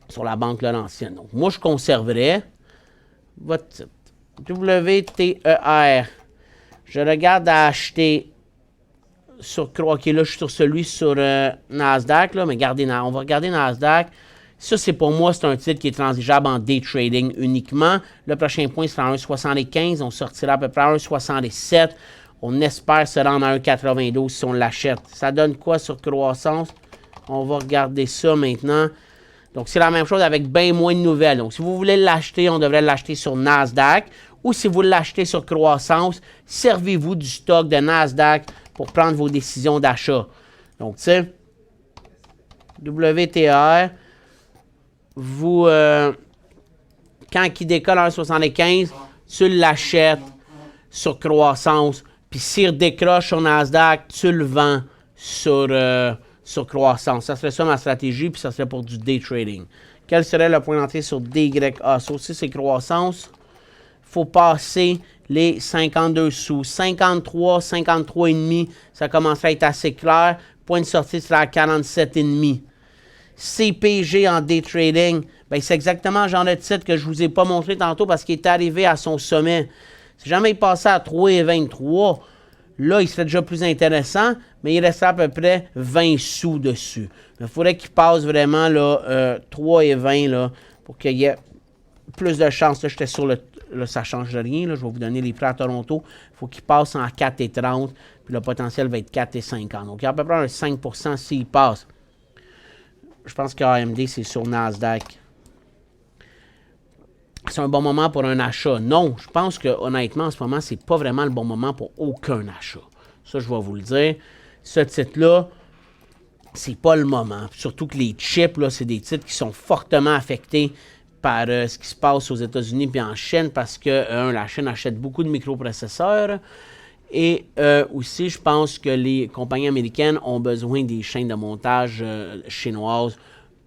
sur la Banque Laurentienne. Donc, moi, je conserverais votre titre. WTER. Je regarde à acheter sur... OK, là, je suis sur celui sur Nasdaq, là, mais on va regarder Nasdaq. Ça, c'est pour moi, c'est un titre qui est transigeable en day trading uniquement. Le prochain point sera à 1,75. On sortira à peu près à 1,67. On espère se rendre à 1,92 si on l'achète. Ça donne quoi sur croissance? On va regarder ça maintenant. Donc, c'est la même chose avec bien moins de nouvelles. Donc, si vous voulez l'acheter, on devrait l'acheter sur Nasdaq. Ou si vous l'achetez sur croissance, servez-vous du stock de Nasdaq pour prendre vos décisions d'achat. Donc, tu sais, WTR... Vous, quand il décolle à 1,75, tu l'achètes sur croissance. Puis s'il décroche sur Nasdaq, tu le vends sur croissance. Ça serait ça ma stratégie, puis ça serait pour du day trading. Quel serait le point d'entrée sur DYA? Ça aussi, c'est croissance. Il faut passer les 52 sous. 53, 53,5, ça commencerait à être assez clair. point de sortie sera à 47,5. CPG en day trading, ben c'est exactement le genre de titre que je ne vous ai pas montré tantôt parce qu'il est arrivé à son sommet. Si jamais il passait à 3,23, là, il serait déjà plus intéressant, mais il resterait à peu près 20 sous dessus. Il faudrait qu'il passe vraiment là, 3,20 là, pour qu'il y ait plus de chances. Là, j'étais sur le... Là, ça ne change rien. Là, je vais vous donner les prix à Toronto. Il faut qu'il passe en 4,30, puis le potentiel va être 4,50. Donc, il y a à peu près un 5% s'il passe. Je pense qu'AMD, c'est sur Nasdaq. C'est un bon moment pour un achat. Non, je pense que honnêtement, en ce moment, c'est pas vraiment le bon moment pour aucun achat. Ça, je vais vous le dire. Ce titre-là, c'est pas le moment. Surtout que les chips, là, c'est des titres qui sont fortement affectés par ce qui se passe aux États-Unis et en Chine parce que, la Chine achète beaucoup de microprocesseurs. Et aussi, je pense que les compagnies américaines ont besoin des chaînes de montage chinoises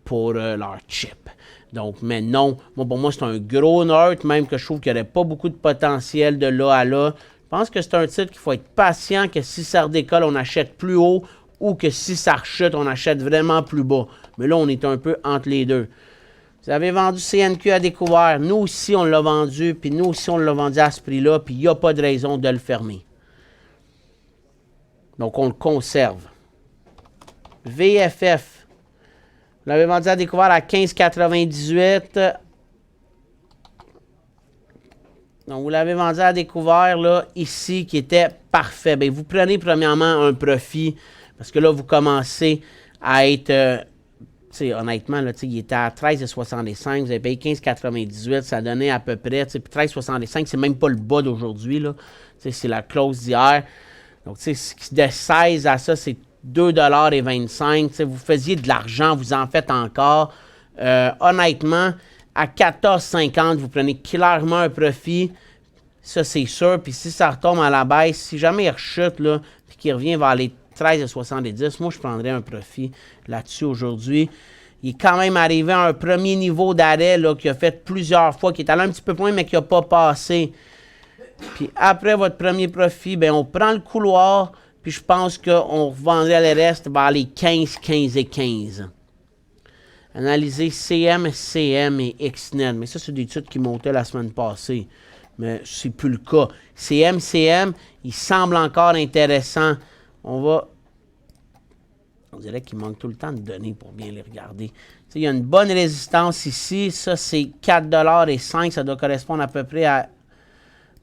pour leurs chips. Donc, mais non, pour moi, c'est un gros nerd, même que je trouve qu'il n'y aurait pas beaucoup de potentiel de là à là. Je pense que c'est un titre qu'il faut être patient, que si ça redécolle, on achète plus haut, ou que si ça rechute, on achète vraiment plus bas. Mais là, on est un peu entre les deux. Vous avez vendu CNQ à découvert. Nous aussi, on l'a vendu, puis nous aussi, on l'a vendu à ce prix-là, puis il n'y a pas de raison de le fermer. Donc, on le conserve. VFF. Vous l'avez vendu à découvert à 15,98. Donc, vous l'avez vendu à découvert, là, ici, qui était parfait. Bien, vous prenez premièrement un profit, parce que là, vous commencez à être... honnêtement, là, il était à 13,65, vous avez payé 15,98, ça donnait à peu près, 13,65, c'est même pas le bas d'aujourd'hui, là. C'est la close d'hier. Donc, de 16 à ça, c'est 2,25 $. Vous faisiez de l'argent, vous en faites encore. Honnêtement, à 14,50, vous prenez clairement un profit. Ça, c'est sûr. Puis si ça retombe à la baisse, si jamais il rechute, là, puis qu'il revient vers les 13,70, moi, je prendrais un profit là-dessus aujourd'hui. Il est quand même arrivé à un premier niveau d'arrêt qu'il a fait plusieurs fois, qui est allé un petit peu plus loin, mais qui n'a pas passé. Puis après votre premier profit, bien, on prend le couloir, puis je pense qu'on revendrait le reste vers les 15, 15 et 15. Analyser CM, CM et XNet. Mais ça, c'est des titres qui montaient la semaine passée. Mais c'est plus le cas. CM, CM, il semble encore intéressant. On dirait qu'il manque tout le temps de données pour bien les regarder. Il y a une bonne résistance ici. Ça, c'est 4,05 $. Ça doit correspondre à peu près à...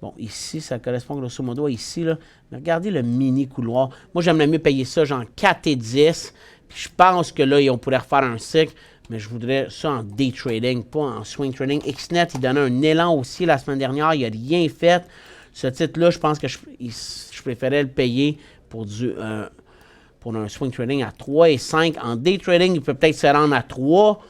Bon, ici, ça correspond grosso modo à ici, là. Mais regardez le mini couloir. Moi, j'aimerais mieux payer ça genre 4,10 $. Puis je pense que là, on pourrait refaire un cycle. Mais je voudrais ça en day trading, pas en swing trading. XNet, il donnait un élan aussi la semaine dernière. Il n'a rien fait. Ce titre-là, je pense que je préférais le payer pour un swing trading à 3,5 $. En day trading, il peut peut-être se rendre à 3.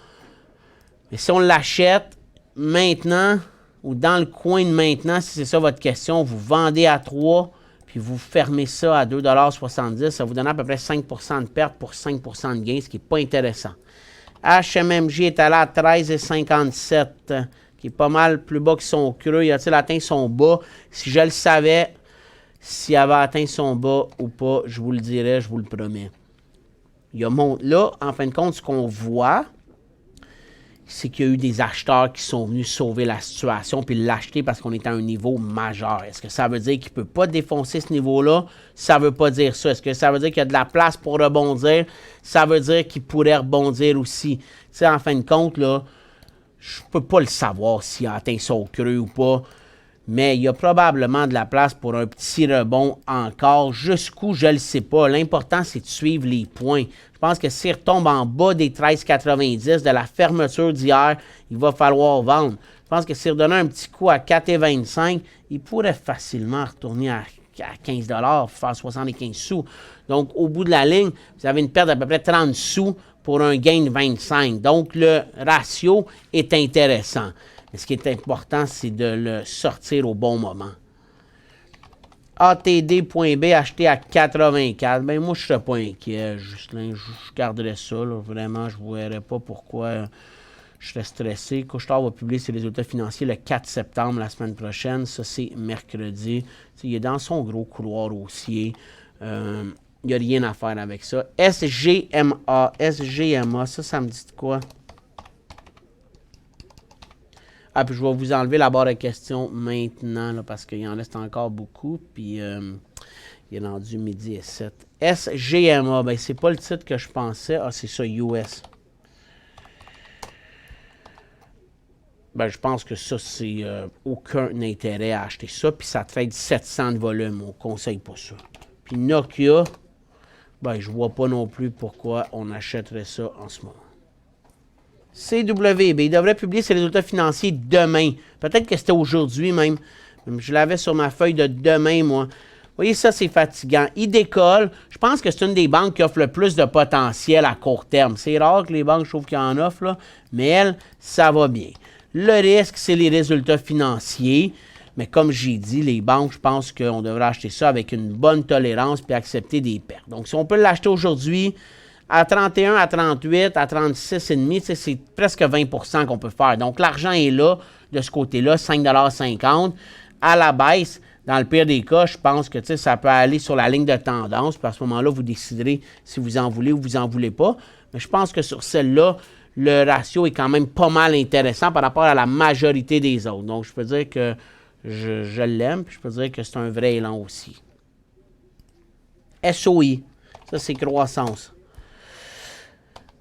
Mais si on l'achète maintenant, ou dans le coin de maintenant, si c'est ça votre question, vous vendez à 3, puis vous fermez ça à 2,70 $, ça vous donne à peu près 5% de perte pour 5% de gain, ce qui n'est pas intéressant. HMMJ est allé à 13,57, qui est pas mal plus bas que son creux. Il a-t-il atteint son bas? Si je le savais, s'il avait atteint son bas ou pas, je vous le dirais, je vous le promets. Là, en fin de compte, ce qu'on voit, c'est qu'il y a eu des acheteurs qui sont venus sauver la situation puis l'acheter parce qu'on est à un niveau majeur. Est-ce que ça veut dire qu'il ne peut pas défoncer ce niveau-là? Ça ne veut pas dire ça. Est-ce que ça veut dire qu'il y a de la place pour rebondir? Ça veut dire qu'il pourrait rebondir aussi. Tu sais, en fin de compte, là, je ne peux pas le savoir s'il a atteint son creux ou pas, mais il y a probablement de la place pour un petit rebond encore. Jusqu'où, je ne le sais pas. L'important, c'est de suivre les points. Je pense que s'il retombe en bas des 13,90 de la fermeture d'hier, il va falloir vendre. Je pense que s'il redonnait un petit coup à 4,25, il pourrait facilement retourner à 15 $, faire 75 sous. Donc, au bout de la ligne, vous avez une perte d'à peu près 30 sous pour un gain de 25. Donc, le ratio est intéressant. Mais ce qui est important, c'est de le sortir au bon moment. ATD.B acheté à 84. Ben moi, je ne serais pas inquiet, Justin. Je garderais ça. Là. Vraiment, je ne verrais pas pourquoi je serais stressé. Couche-Tard va publier ses résultats financiers le 4 septembre, la semaine prochaine. Ça, c'est mercredi. T'sais, il est dans son gros couloir haussier. Il n'y a rien à faire avec ça. SGMA. SGMA, ça me dit de quoi? Ah, puis je vais vous enlever la barre de questions maintenant, là, parce qu'il en reste encore beaucoup. Puis il est rendu midi et 7. SGMA, ben c'est pas le titre que je pensais. Ah, c'est ça, US. Ben, je pense que ça, c'est aucun intérêt à acheter ça. Puis ça te fait 700 de volume. On ne conseille pas ça. Puis Nokia, ben, je vois pas non plus pourquoi on achèterait ça en ce moment. CW, il devrait publier ses résultats financiers demain. Peut-être que c'était aujourd'hui même. Je l'avais sur ma feuille de demain, moi. Vous voyez, ça, c'est fatigant. Il décolle. Je pense que c'est une des banques qui offre le plus de potentiel à court terme. C'est rare que les banques, je trouve qu'il en offrent, là, mais elle, ça va bien. Le risque, c'est les résultats financiers. Mais comme j'ai dit, les banques, je pense qu'on devrait acheter ça avec une bonne tolérance puis accepter des pertes. Donc, si on peut l'acheter aujourd'hui, à 31, à 38, à 36,5, c'est presque 20 qu'on peut faire. Donc, l'argent est là, de ce côté-là, 5,50 $. À la baisse, dans le pire des cas, je pense que ça peut aller sur la ligne de tendance. Puis à ce moment-là, vous déciderez si vous en voulez ou vous en voulez pas. Mais je pense que sur celle-là, le ratio est quand même pas mal intéressant par rapport à la majorité des autres. Donc, je peux dire que je l'aime, puis je peux dire que c'est un vrai élan aussi. SOI, ça, c'est croissance.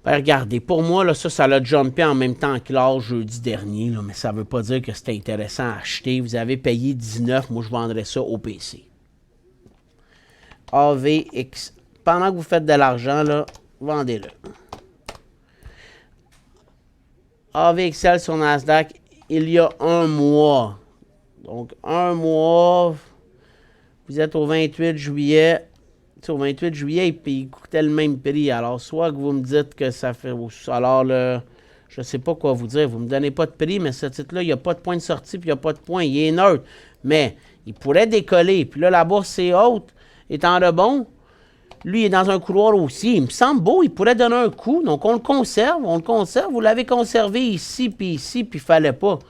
Ben, regardez, pour moi, là, ça l'a jumpé en même temps que l'or jeudi dernier, là, mais ça ne veut pas dire que c'était intéressant à acheter. Vous avez payé 19, moi je vendrais ça au PC. AVX, pendant que vous faites de l'argent, là, vendez-le. AVXL sur Nasdaq, il y a un mois. Donc, un mois, vous êtes au 28 juillet. Au 28 juillet, puis il coûtait le même prix. Alors, soit que vous me dites que ça fait... Alors, je ne sais pas quoi vous dire. Vous ne me donnez pas de prix, mais ce titre-là, il n'y a pas de point de sortie, puis il n'y a pas de point. Il est neutre. Mais il pourrait décoller. Puis là, la bourse est haute, est en rebond. Lui, il est dans un couloir aussi. Il me semble beau. Il pourrait donner un coup. Donc, on le conserve. On le conserve. Vous l'avez conservé ici, puis il ne fallait pas.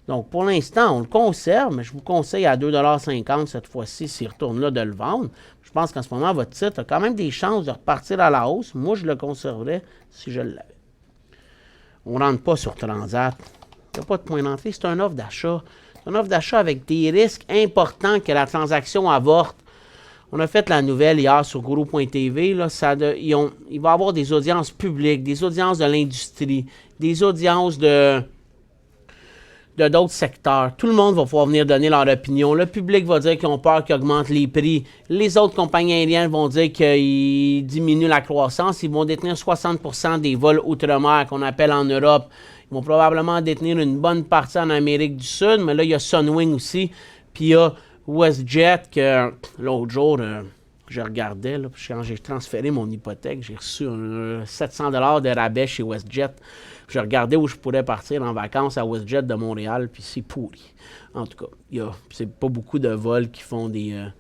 Donc, pour l'instant, on le conserve, mais je vous conseille à 2,50 $ cette fois-ci, s'il retourne là, de le vendre. Je pense qu'en ce moment, votre titre a quand même des chances de repartir à la hausse. Moi, je le conserverais si je l'avais. On ne rentre pas sur Transat. Il n'y a pas de point d'entrée. C'est une offre d'achat. C'est une offre d'achat avec des risques importants que la transaction avorte. On a fait la nouvelle hier sur Guru.tv. Là, il va y avoir des audiences publiques, des audiences de l'industrie, des audiences de d'autres secteurs. Tout le monde va pouvoir venir donner leur opinion. Le public va dire qu'ils ont peur qu'ils augmentent les prix. Les autres compagnies aériennes vont dire qu'ils diminuent la croissance. Ils vont détenir 60% des vols outre-mer qu'on appelle en Europe. Ils vont probablement détenir une bonne partie en Amérique du Sud, mais là, il y a Sunwing aussi. Puis il y a WestJet que l'autre jour, je regardais, là, quand j'ai transféré mon hypothèque, j'ai reçu 700 $ de rabais chez WestJet. Je regardais où je pourrais partir en vacances à WestJet de Montréal, puis c'est pourri. En tout cas, c'est pas beaucoup de vols qui font des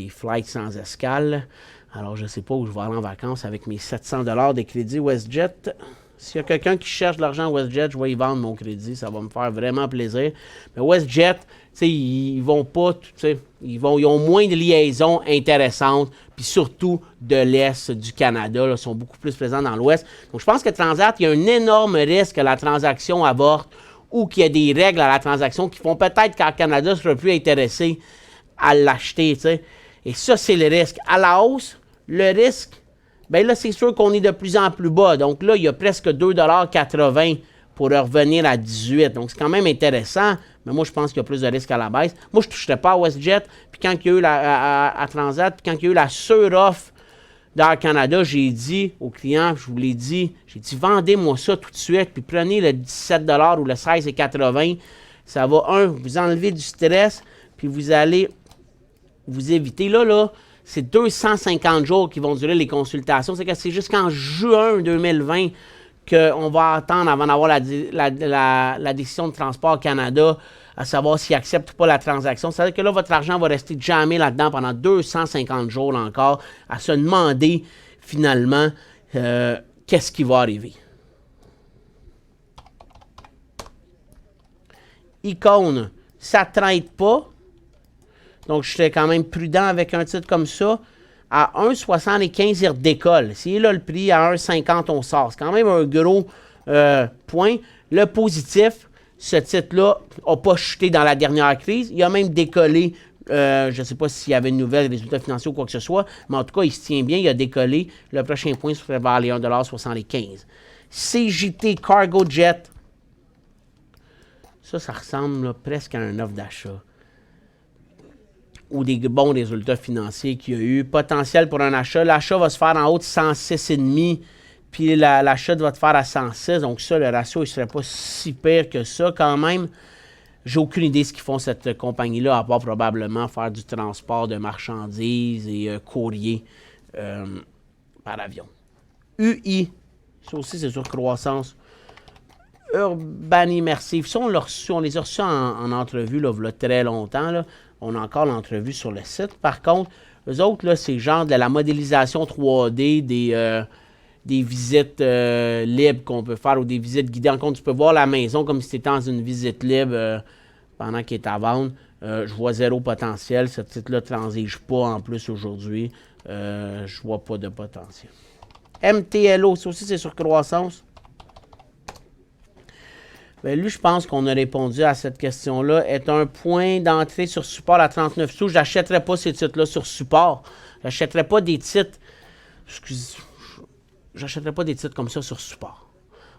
flights sans escale. Alors, je ne sais pas où je vais aller en vacances avec mes 700 $ de crédit WestJet. S'il y a quelqu'un qui cherche de l'argent à WestJet, je vais y vendre mon crédit. Ça va me faire vraiment plaisir. Mais WestJet, ils vont pas, ils ont moins de liaisons intéressantes, puis surtout de l'Est du Canada. Ils sont beaucoup plus présents dans l'Ouest. Donc, je pense que Transat, il y a un énorme risque que la transaction avorte ou qu'il y ait des règles à la transaction qui font peut-être qu'en Canada, ne sera plus intéressé à l'acheter. Et ça, c'est le risque. À la hausse, le risque, bien là, c'est sûr qu'on est de plus en plus bas. Donc là, il y a presque 2,80 $ pour revenir à 18. Donc, c'est quand même intéressant. Mais moi, je pense qu'il y a plus de risques à la baisse. Moi, je ne toucherais pas à WestJet. Puis quand il y a eu à Transat, puis quand il y a eu la sur-offre d'Air Canada, j'ai dit aux clients, je vous l'ai dit, j'ai dit, vendez-moi ça tout de suite, puis prenez le 17 $ ou le 16,80 $. Ça va, vous enlever du stress, puis vous allez vous éviter. Là, c'est 250 jours qui vont durer les consultations. C'est que c'est jusqu'en juin 2020 qu'on va attendre avant d'avoir la décision de Transport Canada, à savoir s'ils acceptent ou pas la transaction. C'est-à-dire que là, votre argent va rester jamais là-dedans pendant 250 jours encore, à se demander finalement qu'est-ce qui va arriver. Icône, ça ne traite pas. Donc, je serais quand même prudent avec un titre comme ça. À 1,75, il redécolle. S'il est là le prix, à 1,50, on sort. C'est quand même un gros point. Le positif, ce titre-là n'a pas chuté dans la dernière crise. Il a même décollé. Je ne sais pas s'il y avait une nouvelle résultat financier ou quoi que ce soit, mais en tout cas, il se tient bien. Il a décollé. Le prochain point serait vers les 1,75 $. CJT Cargo Jet. Ça ressemble là, presque à un offre d'achat. Ou des bons résultats financiers qu'il y a eu. Potentiel pour un achat. L'achat va se faire en haut de 106,5, puis l'achat va te faire à 106. Donc ça, le ratio, il ne serait pas si pire que ça quand même. J'ai aucune idée de ce qu'ils font cette compagnie-là, à part probablement faire du transport de marchandises et courrier par avion. UI, ça aussi c'est sur croissance. Urbanimmersive, ça on les a reçus en entrevue là, il y a très longtemps. Là. On a encore l'entrevue sur le site. Par contre, eux autres, là, c'est genre de la modélisation 3D des visites libres qu'on peut faire ou des visites guidées. En compte, tu peux voir la maison comme si tu étais dans une visite libre pendant qu'elle est à vendre. Je vois zéro potentiel. Ce titre-là ne transige pas en plus aujourd'hui. Je vois pas de potentiel. MTLO, ça aussi c'est sur croissance. Bien, lui, je pense qu'on a répondu à cette question-là. Est un point d'entrée sur support à 39 sous. Je n'achèterais pas ces titres-là sur support. Je n'achèterais pas des titres... J'achèterais pas des titres comme ça sur support.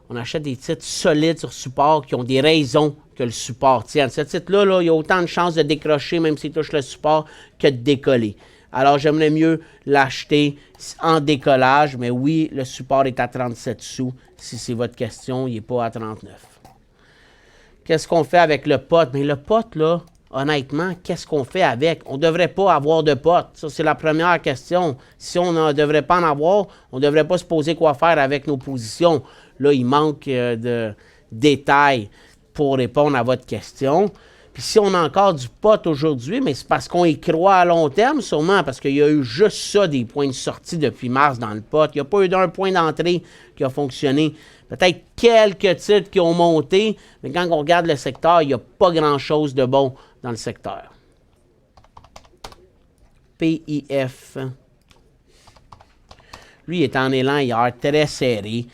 On achète des titres solides sur support qui ont des raisons que le support tienne. Ce titre-là, là, il y a autant de chances de décrocher, même s'il touche le support, que de décoller. Alors, j'aimerais mieux l'acheter en décollage, mais oui, le support est à 37 sous. Si c'est votre question, il n'est pas à 39. Qu'est-ce qu'on fait avec le pot? Mais le pot, là, honnêtement, qu'est-ce qu'on fait avec? On ne devrait pas avoir de pot. Ça, c'est la première question. Si on ne devrait pas en avoir, on ne devrait pas se poser quoi faire avec nos positions. Là, il manque de détails pour répondre à votre question. Puis si on a encore du pot aujourd'hui, mais c'est parce qu'on y croit à long terme, sûrement, parce qu'il y a eu juste ça, des points de sortie depuis mars dans le pot. Il n'y a pas eu d'un point d'entrée qui a fonctionné. Peut-être quelques titres qui ont monté, mais quand on regarde le secteur, il n'y a pas grand-chose de bon dans le secteur. PIF. Lui, il est en élan hier, très serré.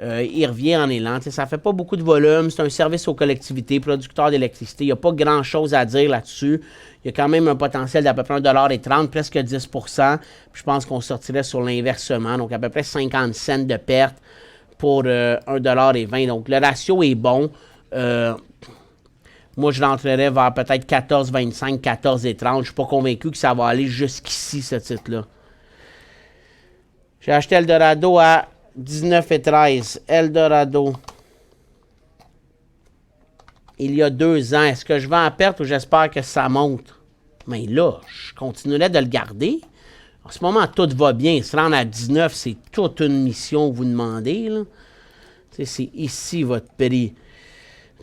Il revient en élan. Ça ne fait pas beaucoup de volume. C'est un service aux collectivités, producteurs d'électricité. Il n'y a pas grand-chose à dire là-dessus. Il y a quand même un potentiel d'à peu près 1,30 $, presque 10 %. Puis je pense qu'on sortirait sur l'inversement. Donc, à peu près 50 cents de perte pour 1,20 $. Donc, le ratio est bon. Moi, je rentrerais vers peut-être 14,25 $, 14,30 $. Je ne suis pas convaincu que ça va aller jusqu'ici, ce titre-là. J'ai acheté Eldorado à 19,13 $. Eldorado. Il y a 2 ans. Est-ce que je vais en perte ou j'espère que ça monte? Mais là, je continuerai de le garder. En ce moment, tout va bien. Se rendre à 19, c'est toute une mission que vous demandez. Là. C'est ici votre prix.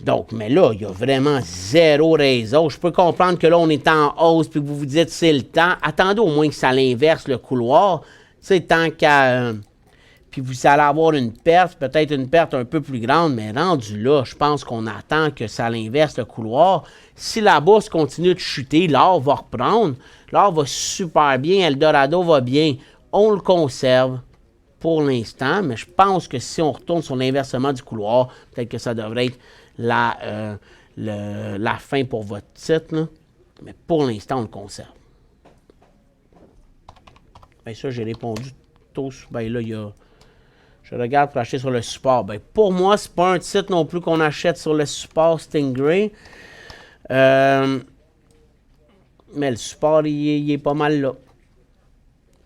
Donc, mais là, il y a vraiment zéro raison. Je peux comprendre que là, on est en hausse puis que vous vous dites c'est le temps. Attendez au moins que ça l'inverse le couloir. Tant qu'à... puis vous allez avoir une perte, peut-être une perte un peu plus grande, mais rendu là, je pense qu'on attend que ça l'inverse le couloir. Si la bourse continue de chuter, l'or va reprendre. L'or va super bien, Eldorado va bien. On le conserve pour l'instant, mais je pense que si on retourne sur l'inversement du couloir, peut-être que ça devrait être la fin pour votre titre. Là. Mais pour l'instant, on le conserve. Bien ça, j'ai répondu tôt. Ben là, il y a... Je regarde pour acheter sur le support. Ben, pour moi, c'est pas un titre non plus qu'on achète sur le support Stingray. Mais le support, il est pas mal là.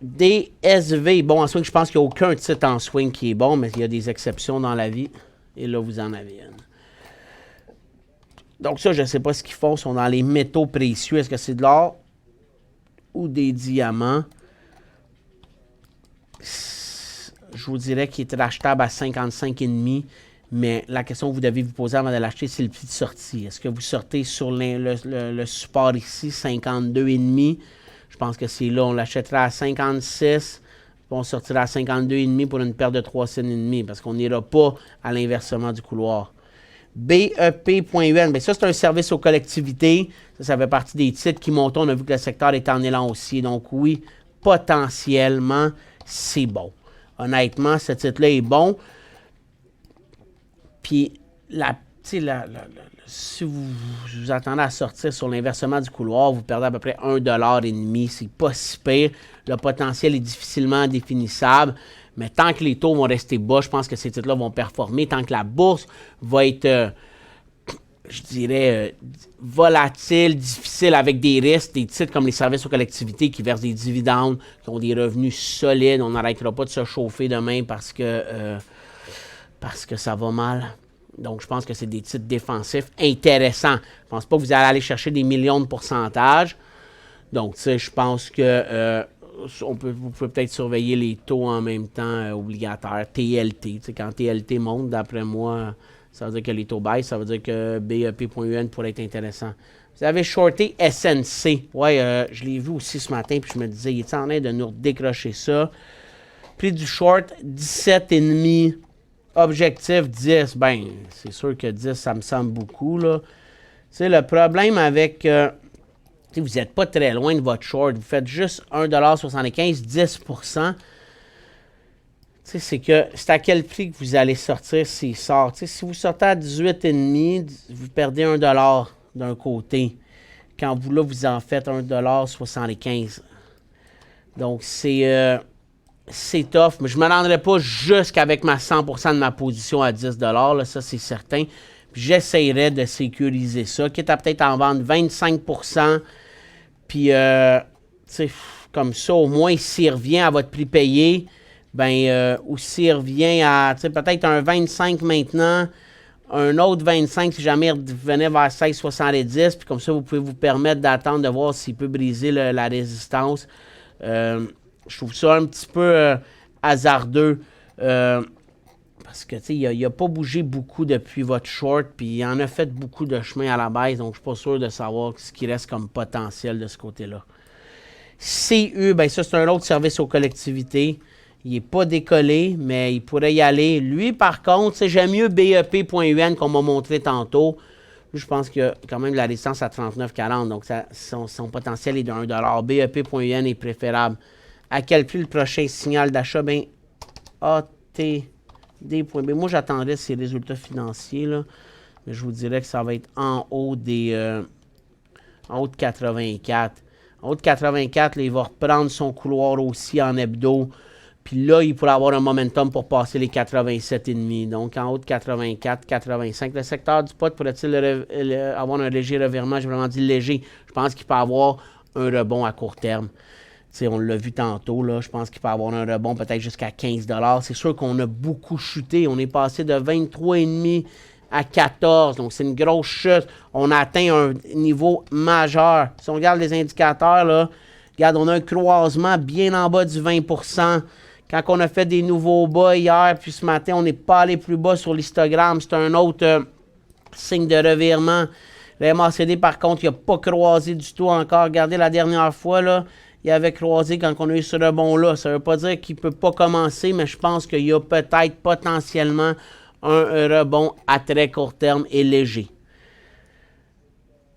DSV. Bon, en swing, je pense qu'il n'y a aucun titre en swing qui est bon, mais il y a des exceptions dans la vie. Et là, vous en avez une. Donc ça, je ne sais pas ce qu'ils font. Ils sont dans les métaux précieux. Est-ce que c'est de l'or ou des diamants? Je vous dirais qu'il est rachetable à 55,5, mais la question que vous devez vous poser avant de l'acheter, c'est le prix de sortie. Est-ce que vous sortez sur le support ici, 52,5? Je pense que c'est là, on l'achètera à 56, puis on sortira à 52,5 pour une perte de 3,5 parce qu'on n'ira pas à l'inversement du couloir. BEP.UN, bien ça c'est un service aux collectivités. Ça fait partie des titres qui montent. On a vu que le secteur est en élan aussi. Donc oui, potentiellement, c'est bon. Honnêtement, ce titre-là est bon. Puis, si vous attendez à sortir sur l'inversement du couloir, vous perdez à peu près 1,5 $. C'est pas si pire. Le potentiel est difficilement définissable. Mais tant que les taux vont rester bas, je pense que ces titres-là vont performer. Tant que la bourse va être, je dirais, volatile, difficile, avec des risques, des titres comme les services aux collectivités qui versent des dividendes, qui ont des revenus solides. On n'arrêtera pas de se chauffer demain parce que ça va mal. Donc, je pense que c'est des titres défensifs intéressants. Je ne pense pas que vous allez aller chercher des millions de pourcentages. Donc, tu sais, je pense que vous pouvez peut-être surveiller les taux en même temps obligataires. TLT. Tu sais, quand TLT monte, d'après moi, ça veut dire que les taux baissent. Ça veut dire que BEP.UN pourrait être intéressant. Vous avez shorté SNC. Oui, je l'ai vu aussi ce matin, puis je me disais, il est en train de nous décrocher ça. Prix du short, 17,5. Objectif 10, ben, c'est sûr que 10, ça me semble beaucoup, là. Tu sais, le problème avec... vous n'êtes pas très loin de votre short. Vous faites juste 1,75 $, 10%. Tu sais, c'est à quel prix que vous allez sortir s'il sort. Tu sais, si vous sortez à 18,5, vous perdez 1 $ d'un côté. Quand vous, là, vous en faites 1,75 $. Donc, c'est tough, mais je ne me rendrai pas jusqu'avec ma 100% de ma position à 10 $, là, ça c'est certain. Puis j'essaierai de sécuriser ça, quitte à peut-être en vendre 25%. Puis, tu sais, comme ça, au moins, s'il revient à votre prix payé, ben, ou s'il revient à, tu sais, peut-être un 25 maintenant, un autre 25 si jamais il revenait vers 16,70, puis comme ça, vous pouvez vous permettre d'attendre de voir s'il peut briser la résistance. Je trouve ça un petit peu hasardeux parce que, tu sais, il n'a pas bougé beaucoup depuis votre short, puis il en a fait beaucoup de chemin à la baisse, donc je ne suis pas sûr de savoir ce qui reste comme potentiel de ce côté-là. CU, bien ça, c'est un autre service aux collectivités. Il n'est pas décollé, mais il pourrait y aller. Lui, par contre, j'aime mieux BEP.UN qu'on m'a montré tantôt. Lui, je pense qu'il y a quand même de la résistance à 39,40, donc son potentiel est de 1 $. BEP.UN est préférable. À quel prix le prochain signal d'achat? Bien, ATD.B. Moi, j'attendrais ces résultats financiers, là, mais je vous dirais que ça va être en haut de 84. En haut de 84, là, il va reprendre son couloir aussi en hebdo. Puis là, il pourrait avoir un momentum pour passer les 87,5. Donc, en haut de 84, 85. Le secteur du pot pourrait-il avoir un léger revirement? J'ai vraiment dit léger. Je pense qu'il peut avoir un rebond à court terme. T'sais, on l'a vu tantôt, là, je pense qu'il peut avoir un rebond peut-être jusqu'à 15 $. C'est sûr qu'on a beaucoup chuté. On est passé de 23,5 à 14. Donc, c'est une grosse chute. On a atteint un niveau majeur. Si on regarde les indicateurs, là, regarde, on a un croisement bien en bas du 20%. Quand on a fait des nouveaux bas hier, puis ce matin, on n'est pas allé plus bas sur l'histogramme. C'est un autre signe de revirement. Le MACD, par contre, il n'a pas croisé du tout encore. Regardez la dernière fois, là. Il avait croisé quand on a eu ce rebond-là. Ça ne veut pas dire qu'il ne peut pas commencer, mais je pense qu'il y a peut-être potentiellement un rebond à très court terme et léger.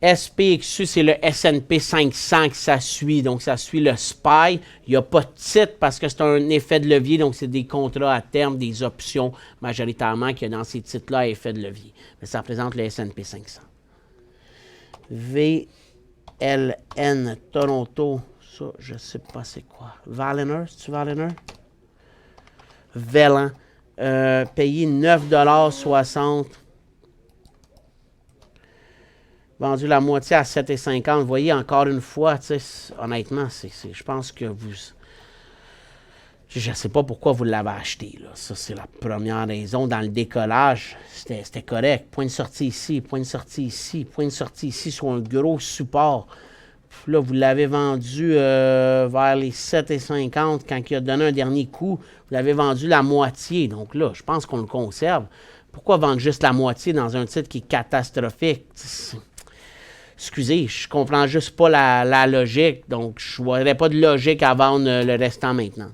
SPXU, c'est le S&P 500 que ça suit. Donc, ça suit le SPY. Il n'y a pas de titre parce que c'est un effet de levier. Donc, c'est des contrats à terme, des options majoritairement qu'il y a dans ces titres-là à effet de levier. Mais ça représente le S&P 500. VLN Toronto. Ça, je ne sais pas c'est quoi. Valener, c'est-tu Valener? Velan. Payé 9,60 $. Vendu la moitié à 7,50 $. Vous voyez, encore une fois, honnêtement, je pense que vous... Je ne sais pas pourquoi vous l'avez acheté. Là. Ça, c'est la première raison. Dans le décollage, c'était correct. Point de sortie ici, point de sortie ici, point de sortie ici sur un gros support. Puis là, vous l'avez vendu vers les 7,50 quand il a donné un dernier coup. Vous l'avez vendu la moitié. Donc là, je pense qu'on le conserve. Pourquoi vendre juste la moitié dans un titre qui est catastrophique? Excusez, je comprends juste pas la logique. Donc, je ne voudrais pas de logique à vendre le restant maintenant.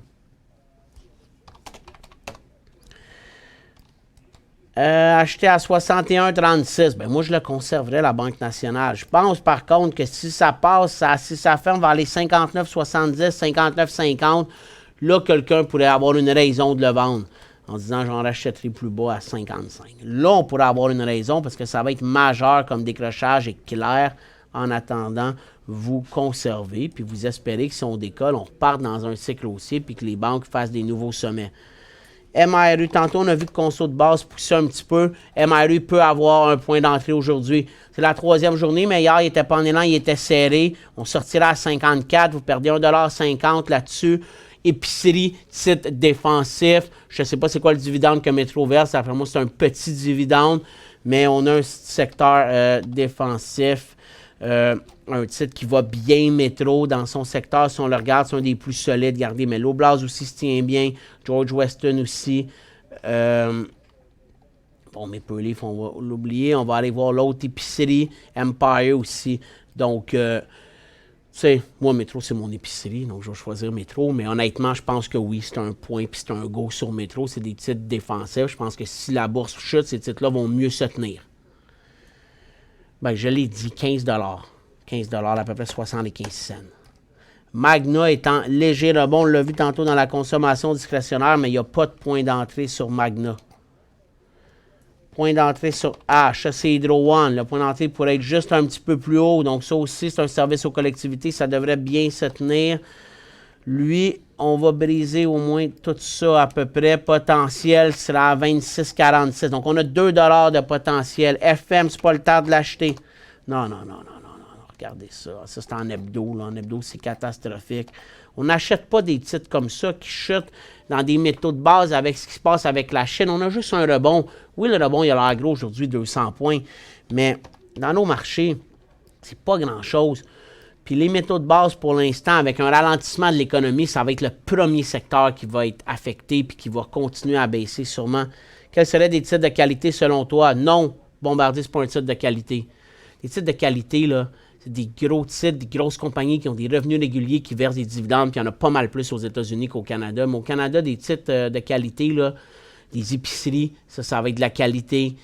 Acheté à 61,36, ben moi je le conserverais, la Banque nationale. Je pense par contre que si ça passe, si ça ferme vers les 59,70, 59,50, là quelqu'un pourrait avoir une raison de le vendre en disant j'en rachèterai plus bas à 55. Là on pourrait avoir une raison parce que ça va être majeur comme décrochage et clair. En attendant, vous conservez, puis vous espérez que si on décolle, on reparte dans un cycle haussier puis que les banques fassent des nouveaux sommets. MRU, tantôt, on a vu que conso de base poussait un petit peu. MRU peut avoir un point d'entrée aujourd'hui. C'est la 3e journée, mais hier, il n'était pas en élan, il était serré. On sortira à 54, vous perdez 1,50$ là-dessus. Épicerie, titre défensif. Je ne sais pas c'est quoi le dividende que Métro verse. Après moi, c'est un petit dividende, mais on a un secteur défensif. Un titre qui va bien Métro dans son secteur. Si on le regarde, c'est un des plus solides. Regardez, mais l'Oblast aussi se tient bien. George Weston aussi. Bon, Maple Leaf, on va l'oublier. On va aller voir l'autre épicerie. Empire aussi. Donc, tu sais, moi, Métro, c'est mon épicerie. Donc, je vais choisir Métro. Mais honnêtement, je pense que oui, c'est un point. Puis c'est un go sur Métro. C'est des titres défensifs. Je pense que si la bourse chute, ces titres-là vont mieux se tenir. Ben, je l'ai dit, 15 $, à peu près 75 cents. Magna est en léger rebond. On l'a vu tantôt dans la consommation discrétionnaire, mais il n'y a pas de point d'entrée sur Magna. Point d'entrée sur H, ça c'est Hydro One. Le point d'entrée pourrait être juste un petit peu plus haut. Donc ça aussi, c'est un service aux collectivités. Ça devrait bien se tenir. Lui, on va briser au moins tout ça à peu près. Potentiel sera à 26,46. Donc on a 2 $ de potentiel. FM, c'est pas le temps de l'acheter. Non. Regardez ça. Ça, c'est en hebdo. Là. En hebdo, c'est catastrophique. On n'achète pas des titres comme ça qui chutent dans des métaux de base avec ce qui se passe avec la Chine. On a juste un rebond. Oui, le rebond, il a l'air gros aujourd'hui, 200 points. Mais dans nos marchés, c'est pas grand-chose. Puis les métaux de base, pour l'instant, avec un ralentissement de l'économie, ça va être le premier secteur qui va être affecté puis qui va continuer à baisser sûrement. Quels seraient des titres de qualité selon toi? Non, Bombardier, c'est pas un titre de qualité. Les titres de qualité, là, c'est des gros titres, des grosses compagnies qui ont des revenus réguliers, qui versent des dividendes, puis il y en a pas mal plus aux États-Unis qu'au Canada. Mais au Canada, des titres de qualité, là, des épiceries, ça va être de la qualité.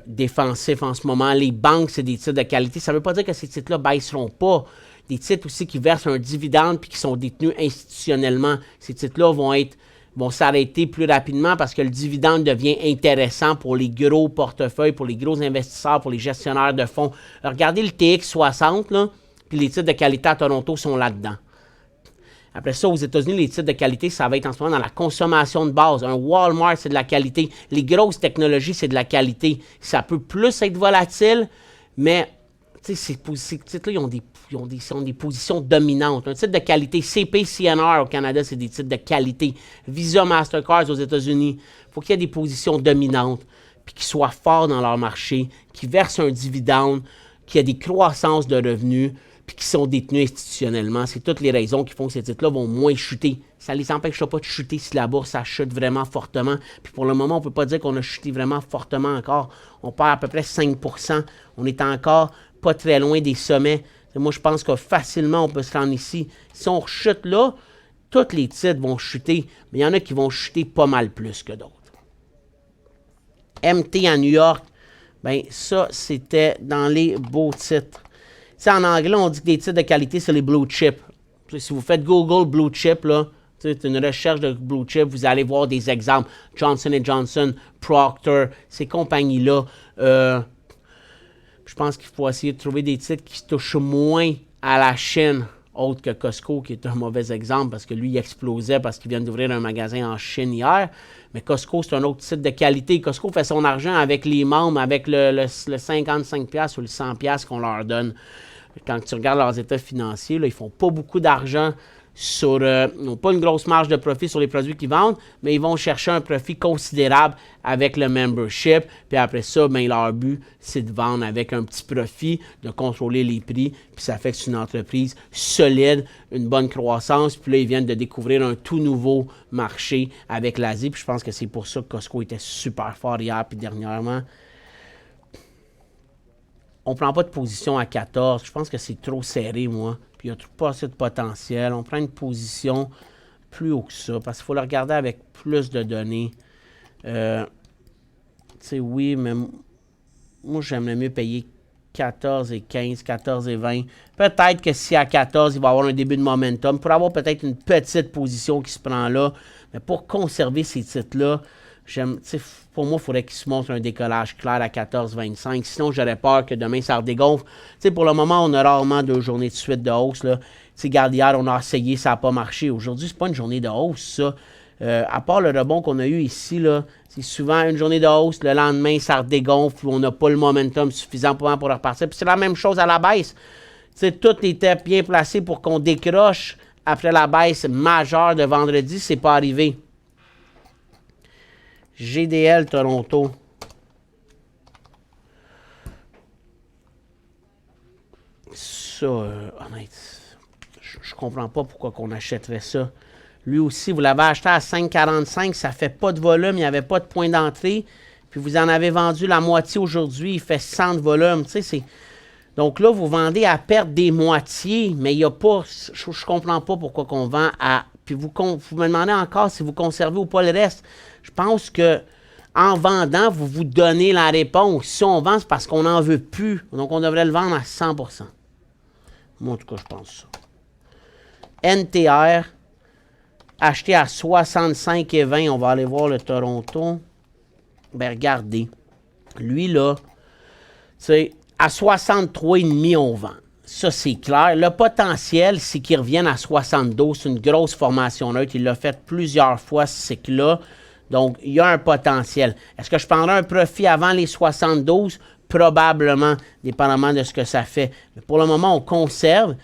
Défensif en ce moment. Les banques, c'est des titres de qualité. Ça ne veut pas dire que ces titres-là ne baisseront pas. Des titres aussi qui versent un dividende puis qui sont détenus institutionnellement. Ces titres-là vont s'arrêter plus rapidement parce que le dividende devient intéressant pour les gros portefeuilles, pour les gros investisseurs, pour les gestionnaires de fonds. Alors, regardez le TX60, là, puis les titres de qualité à Toronto sont là-dedans. Après ça, aux États-Unis, les titres de qualité, ça va être en ce moment dans la consommation de base. Un Walmart, c'est de la qualité. Les grosses technologies, c'est de la qualité. Ça peut plus être volatile, mais ces titres-là, ils ont des positions dominantes. Un titre de qualité, CP/CNR au Canada, c'est des titres de qualité. Visa, Mastercard aux États-Unis, il faut qu'il y ait des positions dominantes, puis qu'ils soient forts dans leur marché, qui versent un dividende, qu'il y ait des croissances de revenus, puis qui sont détenus institutionnellement. C'est toutes les raisons qui font que ces titres-là vont moins chuter. Ça ne les empêchera pas de chuter si la bourse, ça chute vraiment fortement. Puis pour le moment, on ne peut pas dire qu'on a chuté vraiment fortement encore. On perd à peu près 5%. On est encore pas très loin des sommets. Moi, je pense que facilement, on peut se rendre ici. Si on rechute là, tous les titres vont chuter, mais il y en a qui vont chuter pas mal plus que d'autres. MT à New York, bien ça, c'était dans les beaux titres. T'sais, en anglais, on dit que des titres de qualité, c'est les blue chips. Si vous faites Google blue chip, là, c'est une recherche de blue chip, vous allez voir des exemples. Johnson & Johnson, Procter, ces compagnies-là. Je pense qu'il faut essayer de trouver des titres qui touchent moins à la Chine, autre que Costco, qui est un mauvais exemple, parce que lui, il explosait parce qu'il vient d'ouvrir un magasin en Chine hier. Mais Costco, c'est un autre titre de qualité. Costco fait son argent avec les membres, avec le 55$ ou le 100$ qu'on leur donne. Quand tu regardes leurs états financiers, là, ils ne font pas beaucoup d'argent ils n'ont pas une grosse marge de profit sur les produits qu'ils vendent, mais ils vont chercher un profit considérable avec le membership. Puis après ça, ben, leur but, c'est de vendre avec un petit profit, de contrôler les prix. Puis ça fait que c'est une entreprise solide, une bonne croissance. Puis là, ils viennent de découvrir un tout nouveau marché avec l'Asie. Puis je pense que c'est pour ça que Costco était super fort hier puis dernièrement. On ne prend pas de position à 14. Je pense que c'est trop serré, moi. Puis il n'y a pas assez de potentiel. On prend une position plus haut que ça parce qu'il faut le regarder avec plus de données. sais, oui, mais moi, j'aimerais mieux payer 14 et 15, 14 et 20. Peut-être que si à 14, il va y avoir un début de momentum, pour avoir peut-être une petite position qui se prend là, mais pour conserver ces titres-là, pour moi, il faudrait qu'il se montre un décollage clair à 14,25. Sinon, j'aurais peur que demain, ça redégonfle. Pour le moment, on a rarement 2 journées de suite de hausse. Regarde, hier, on a essayé, ça n'a pas marché. Aujourd'hui, c'est pas une journée de hausse, ça. À part le rebond qu'on a eu ici, c'est souvent une journée de hausse. Le lendemain, ça redégonfle ou on n'a pas le momentum suffisant pour repartir. Puis c'est la même chose à la baisse. Tout était bien placé pour qu'on décroche après la baisse majeure de vendredi. C'est pas arrivé. GDL Toronto. Ça, honnêtement, je comprends pas pourquoi qu'on achèterait ça. Lui aussi, vous l'avez acheté à 5,45, ça fait pas de volume, il n'y avait pas de point d'entrée. Puis vous en avez vendu la moitié aujourd'hui, il fait 100 de volume. Donc là, vous vendez à perte des moitiés, mais il n'y a pas. Je comprends pas pourquoi qu'on vend à. Puis vous me demandez encore si vous conservez ou pas le reste. Je pense que en vendant, vous vous donnez la réponse. Si on vend, c'est parce qu'on n'en veut plus. Donc on devrait le vendre à 100%. Moi, en tout cas, je pense ça. NTR. Acheté à 65,20, on va aller voir le Toronto. Ben, regardez. Lui, là, à 63,5, on vend. Ça, c'est clair. Le potentiel, c'est qu'il revienne à 72. C'est une grosse formation neutre. Il l'a fait plusieurs fois, ce cycle-là. Donc, il y a un potentiel. Est-ce que je prendrai un profit avant les 72? Probablement, dépendamment de ce que ça fait. Mais pour le moment, on conserve.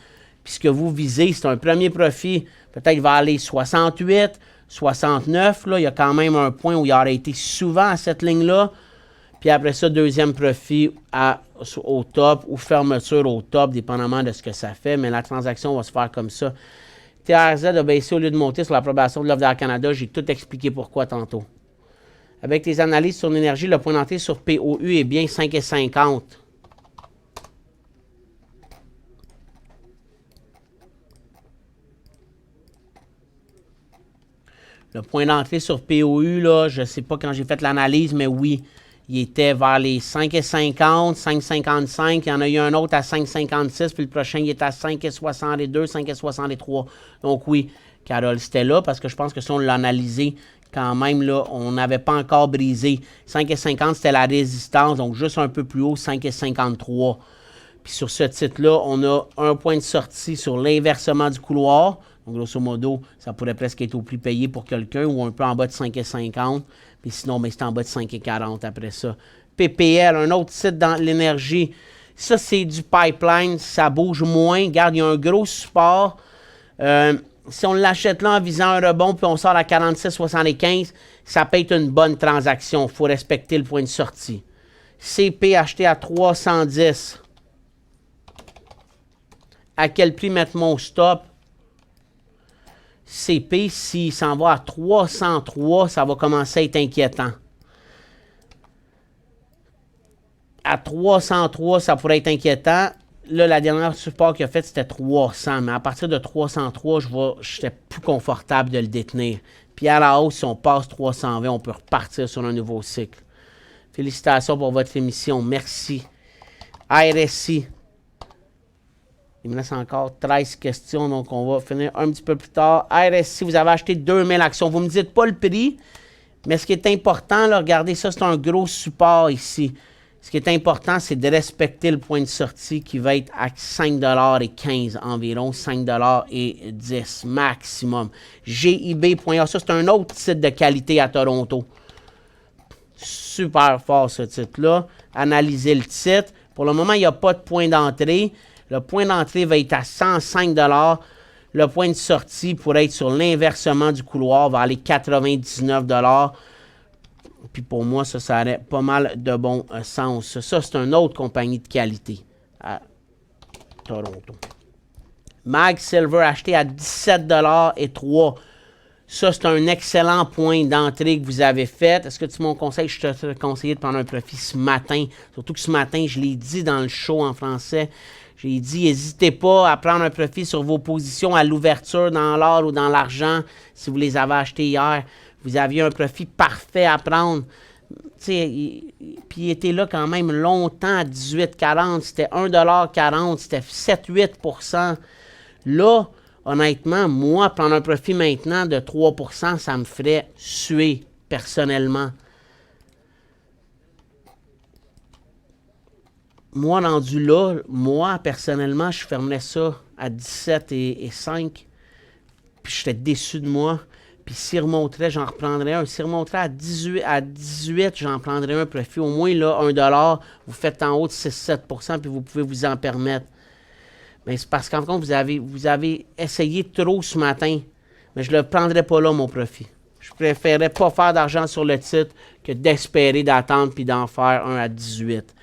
Puis ce que vous visez, c'est un premier profit. Peut-être il va aller 68, 69. Là, il y a quand même un point où il aurait été souvent à cette ligne-là. Puis après ça, deuxième profit au top ou fermeture au top, dépendamment de ce que ça fait. Mais la transaction va se faire comme ça. TRZ a baissé au lieu de monter sur l'approbation de l'offre d'Air Canada. J'ai tout expliqué pourquoi tantôt. Avec les analyses sur l'énergie, le point d'entrée sur POU est bien 5,50. Le point d'entrée sur POU, là, je ne sais pas quand j'ai fait l'analyse, mais oui, il était vers les 5,50, 5,55. Il y en a eu un autre à 5,56, puis le prochain, il est à 5,62, 5,63. Donc oui, Carole, c'était là, parce que je pense que si on l'a analysé, quand même, là, on n'avait pas encore brisé. 5,50, c'était la résistance, donc juste un peu plus haut, 5,53. Puis sur ce titre-là, on a un point de sortie sur l'inversement du couloir. Donc, grosso modo, ça pourrait presque être au prix payé pour quelqu'un ou un peu en bas de 5,50. Puis sinon, c'est en bas de 5,40 après ça. PPL, un autre titre dans l'énergie. Ça, c'est du pipeline. Ça bouge moins. Regarde, il y a un gros support. Si on l'achète là en visant un rebond puis on sort à 46,75, ça peut être une bonne transaction. Il faut respecter le point de sortie. CP acheté à 310. À quel prix mettre mon stop? CP, s'il s'en va à 303, ça va commencer à être inquiétant. À 303, ça pourrait être inquiétant. Là, la dernière support qu'il a fait, c'était 300. Mais à partir de 303, j'étais plus confortable de le détenir. Puis à la hausse, si on passe 320, on peut repartir sur un nouveau cycle. Félicitations pour votre émission. Merci. RSI. Il me reste encore 13 questions, donc on va finir un petit peu plus tard. RSI, vous avez acheté 2000 actions. Vous ne me dites pas le prix, mais ce qui est important, là, regardez ça, c'est un gros support ici. Ce qui est important, c'est de respecter le point de sortie qui va être à 5,15 $ environ, 5,10 $ maximum. GIB.A, ça c'est un autre titre de qualité à Toronto. Super fort ce titre-là. Analysez le titre. Pour le moment, il n'y a pas de point d'entrée. Le point d'entrée va être à 105 $. Le point de sortie pourrait être sur l'inversement du couloir vers les 99 $. Puis pour moi, ça aurait pas mal de bon sens. Ça, c'est une autre compagnie de qualité à Toronto. Mag Silver acheté à 17 $ et 3. Ça, c'est un excellent point d'entrée que vous avez fait. Est-ce que tu m'en conseilles? Je te conseillé de prendre un profit ce matin. Surtout que ce matin, je l'ai dit dans le show en français. J'ai dit, n'hésitez pas à prendre un profit sur vos positions à l'ouverture dans l'or ou dans l'argent si vous les avez achetés hier. Vous aviez un profit parfait à prendre Puis il était là quand même longtemps à 18,40. C'était 1,40 $, c'était 7-8 %. Là, honnêtement, moi, prendre un profit maintenant de 3 %, ça me ferait suer personnellement. Moi, rendu là, moi, personnellement, je fermerais ça à 17,5 $. Puis j'étais déçu de moi. Puis s'il remonterait, j'en reprendrais un. S'il remonterait à 18, j'en prendrais un profit. Au moins, là, 1 $, vous faites en haut de 6-7 % puis vous pouvez vous en permettre. Mais c'est parce qu'en compte, vous avez essayé trop ce matin. Mais je ne le prendrais pas là, mon profit. Je préférerais pas faire d'argent sur le titre que d'espérer d'attendre puis d'en faire un à 18.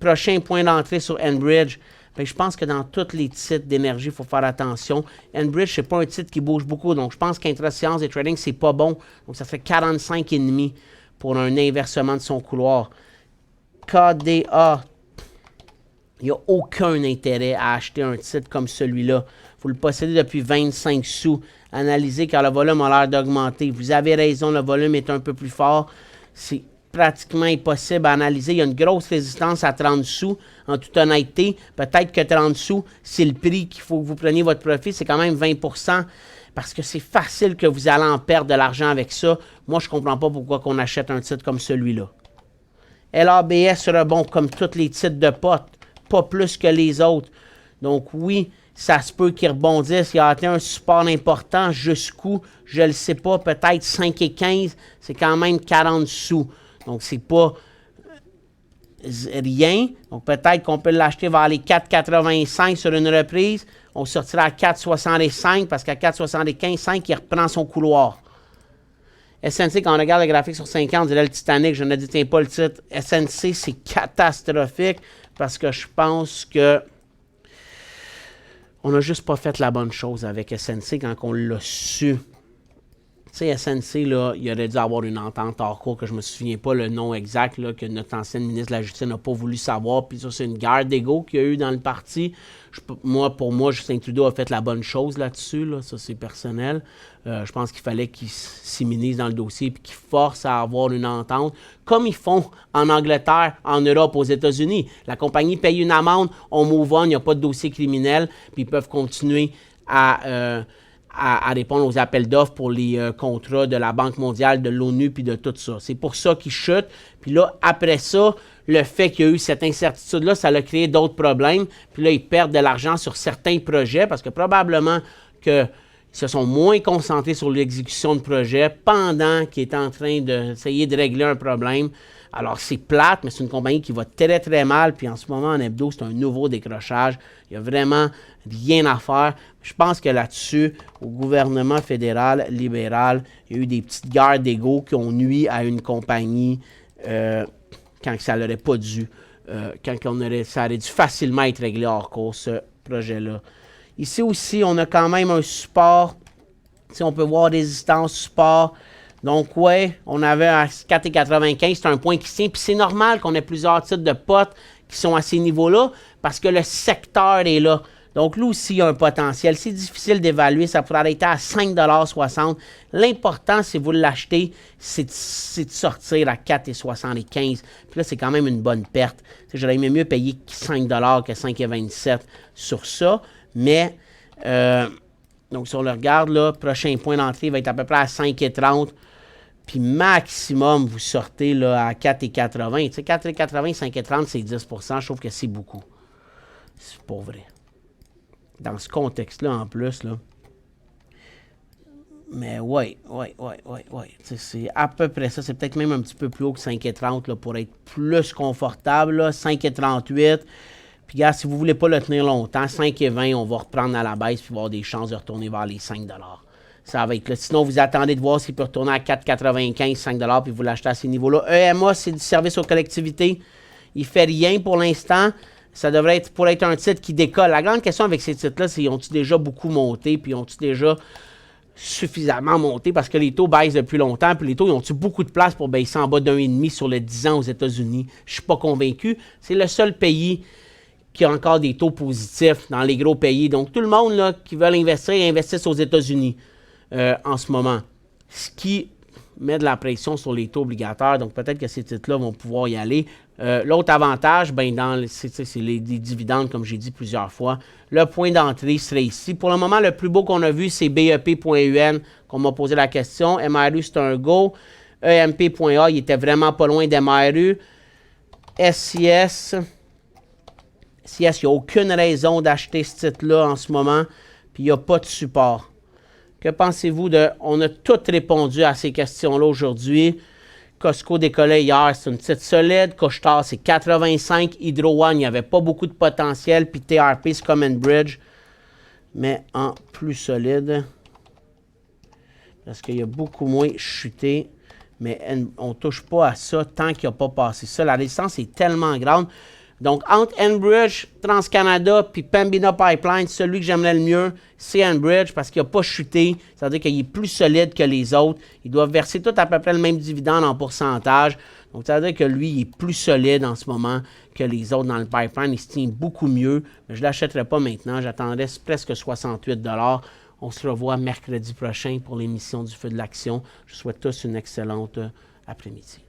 Prochain point d'entrée sur Enbridge. Je pense que dans tous les titres d'énergie, il faut faire attention. Enbridge, ce n'est pas un titre qui bouge beaucoup. Donc, je pense qu'intra-séance et trading, c'est pas bon. Donc, ça fait 45,5 pour un inversement de son couloir. KDA, il n'y a aucun intérêt à acheter un titre comme celui-là. Vous le possédez depuis 25 sous. Analysez car le volume a l'air d'augmenter. Vous avez raison, le volume est un peu plus fort. C'est pratiquement impossible à analyser. Il y a une grosse résistance à 30 sous, en toute honnêteté. Peut-être que 30 sous, c'est le prix qu'il faut que vous preniez votre profit. C'est quand même 20 % parce que c'est facile que vous allez en perdre de l'argent avec ça. Moi, je ne comprends pas pourquoi on achète un titre comme celui-là. LABS rebond comme tous les titres de potes, pas plus que les autres. Donc oui, ça se peut qu'il rebondisse. Il a atteint un support important. Jusqu'où? Je ne le sais pas. Peut-être 5,15. C'est quand même 40 sous. Donc, c'est pas rien. Donc, peut-être qu'on peut l'acheter vers les 4,85 sur une reprise. On sortira à 4,65 parce qu'à 4,75, 5, il reprend son couloir. SNC, quand on regarde le graphique sur 50, on dirait le Titanic. Je ne détiens pas le titre. SNC, c'est catastrophique parce que je pense que on n'a juste pas fait la bonne chose avec SNC quand on l'a su. Tu sais, SNC, là, il aurait dû avoir une entente hors cours que je ne me souviens pas le nom exact, là, que notre ancienne ministre de la Justice n'a pas voulu savoir. Puis ça, c'est une guerre d'ego qu'il y a eu dans le parti. Pour moi, Justin Trudeau a fait la bonne chose là-dessus. Là. Ça, c'est personnel. Je pense qu'il fallait qu'il s'immunise dans le dossier et qu'il force à avoir une entente, comme ils font en Angleterre, en Europe, aux États-Unis. La compagnie paye une amende, on move on, il n'y a pas de dossier criminel, puis ils peuvent continuer à répondre aux appels d'offres pour les contrats de la Banque mondiale, de l'ONU, puis de tout ça. C'est pour ça qu'ils chutent. Puis là, après ça, le fait qu'il y a eu cette incertitude-là, ça a créé d'autres problèmes. Puis là, ils perdent de l'argent sur certains projets parce que probablement qu'ils se sont moins concentrés sur l'exécution de projets pendant qu'ils étaient en train d'essayer de régler un problème. Alors, c'est plate, mais c'est une compagnie qui va très, très mal. Puis en ce moment, en hebdo, c'est un nouveau décrochage. Il n'y a vraiment rien à faire. Je pense que là-dessus, au gouvernement fédéral, libéral, il y a eu des petites guerres d'ego qui ont nui à une compagnie quand ça n'aurait pas dû. Ça aurait dû facilement être réglé hors cours, ce projet-là. Ici aussi, on a quand même un support. Si on peut voir résistance, support. Donc, ouais, on avait à 4,95, c'est un point qui tient. Puis c'est normal qu'on ait plusieurs titres de potes qui sont à ces niveaux-là parce que le secteur est là. Donc, là aussi, il y a un potentiel. C'est difficile d'évaluer. Ça pourrait arrêter à 5,60 $. L'important, si vous l'achetez, c'est de sortir à 4,75 $. Puis là, c'est quand même une bonne perte. J'aurais aimé mieux payer 5 $ que 5,27 $ sur ça. Mais, donc, si on le regarde, là, prochain point d'entrée va être à peu près à 5,30 $. Puis maximum, vous sortez là, à 4,80 $. Tu sais, 4,80 $, 5,30 $, c'est 10 %. Je trouve que c'est beaucoup. C'est pas vrai. Dans ce contexte-là, en plus, là. Mais ouais. C'est à peu près ça. C'est peut-être même un petit peu plus haut que 5,30 là, pour être plus confortable. 5,38 $. Puis, gars, si vous ne voulez pas le tenir longtemps, 5,20 $, on va reprendre à la baisse puis avoir des chances de retourner vers les 5 $. Ça va être là. Sinon, vous attendez de voir s'il peut retourner à 4,95 $, 5 $, puis vous l'achetez à ces niveaux-là. EMA, c'est du service aux collectivités. Il ne fait rien pour l'instant. Ça devrait être pour être un titre qui décolle. La grande question avec ces titres-là, c'est ont-ils déjà beaucoup monté, puis ont-ils déjà suffisamment monté, parce que les taux baissent depuis longtemps, puis les taux, ils ont-ils beaucoup de place pour baisser en bas d'1,5 sur le 10 ans aux États-Unis? Je ne suis pas convaincu. C'est le seul pays qui a encore des taux positifs dans les gros pays. Donc, tout le monde là, qui veut investir, investisse aux États-Unis en ce moment. Ce qui met de la pression sur les taux obligataires, donc peut-être que ces titres-là vont pouvoir y aller. L'autre avantage, c'est les dividendes, comme j'ai dit plusieurs fois. Le point d'entrée serait ici. Pour le moment, le plus beau qu'on a vu, c'est BEP.UN, qu'on m'a posé la question. MRU, c'est un go. EMP.A, il était vraiment pas loin d'MRU. SCS, il n'y a aucune raison d'acheter ce titre-là en ce moment, puis il n'y a pas de support. Que pensez-vous de... On a tous répondu à ces questions-là aujourd'hui. Costco décollait hier, c'est une titre solide. Couche-Tard, c'est 85. Hydro One, il n'y avait pas beaucoup de potentiel. Puis TRP, c'est Common Bridge, mais en plus solide. Parce qu'il y a beaucoup moins chuté. Mais on ne touche pas à ça tant qu'il n'a pas passé ça. La résistance est tellement grande. Donc, entre Enbridge, TransCanada puis Pembina Pipeline, celui que j'aimerais le mieux, c'est Enbridge parce qu'il n'a pas chuté. C'est-à-dire qu'il est plus solide que les autres. Ils doivent verser tout à peu près le même dividende en pourcentage. Donc, c'est-à-dire que lui, il est plus solide en ce moment que les autres dans le pipeline. Il se tient beaucoup mieux. Mais je ne l'achèterai pas maintenant. J'attendrai presque 68 $. On se revoit mercredi prochain pour l'émission du Feu de l'Action. Je vous souhaite tous une excellente après-midi.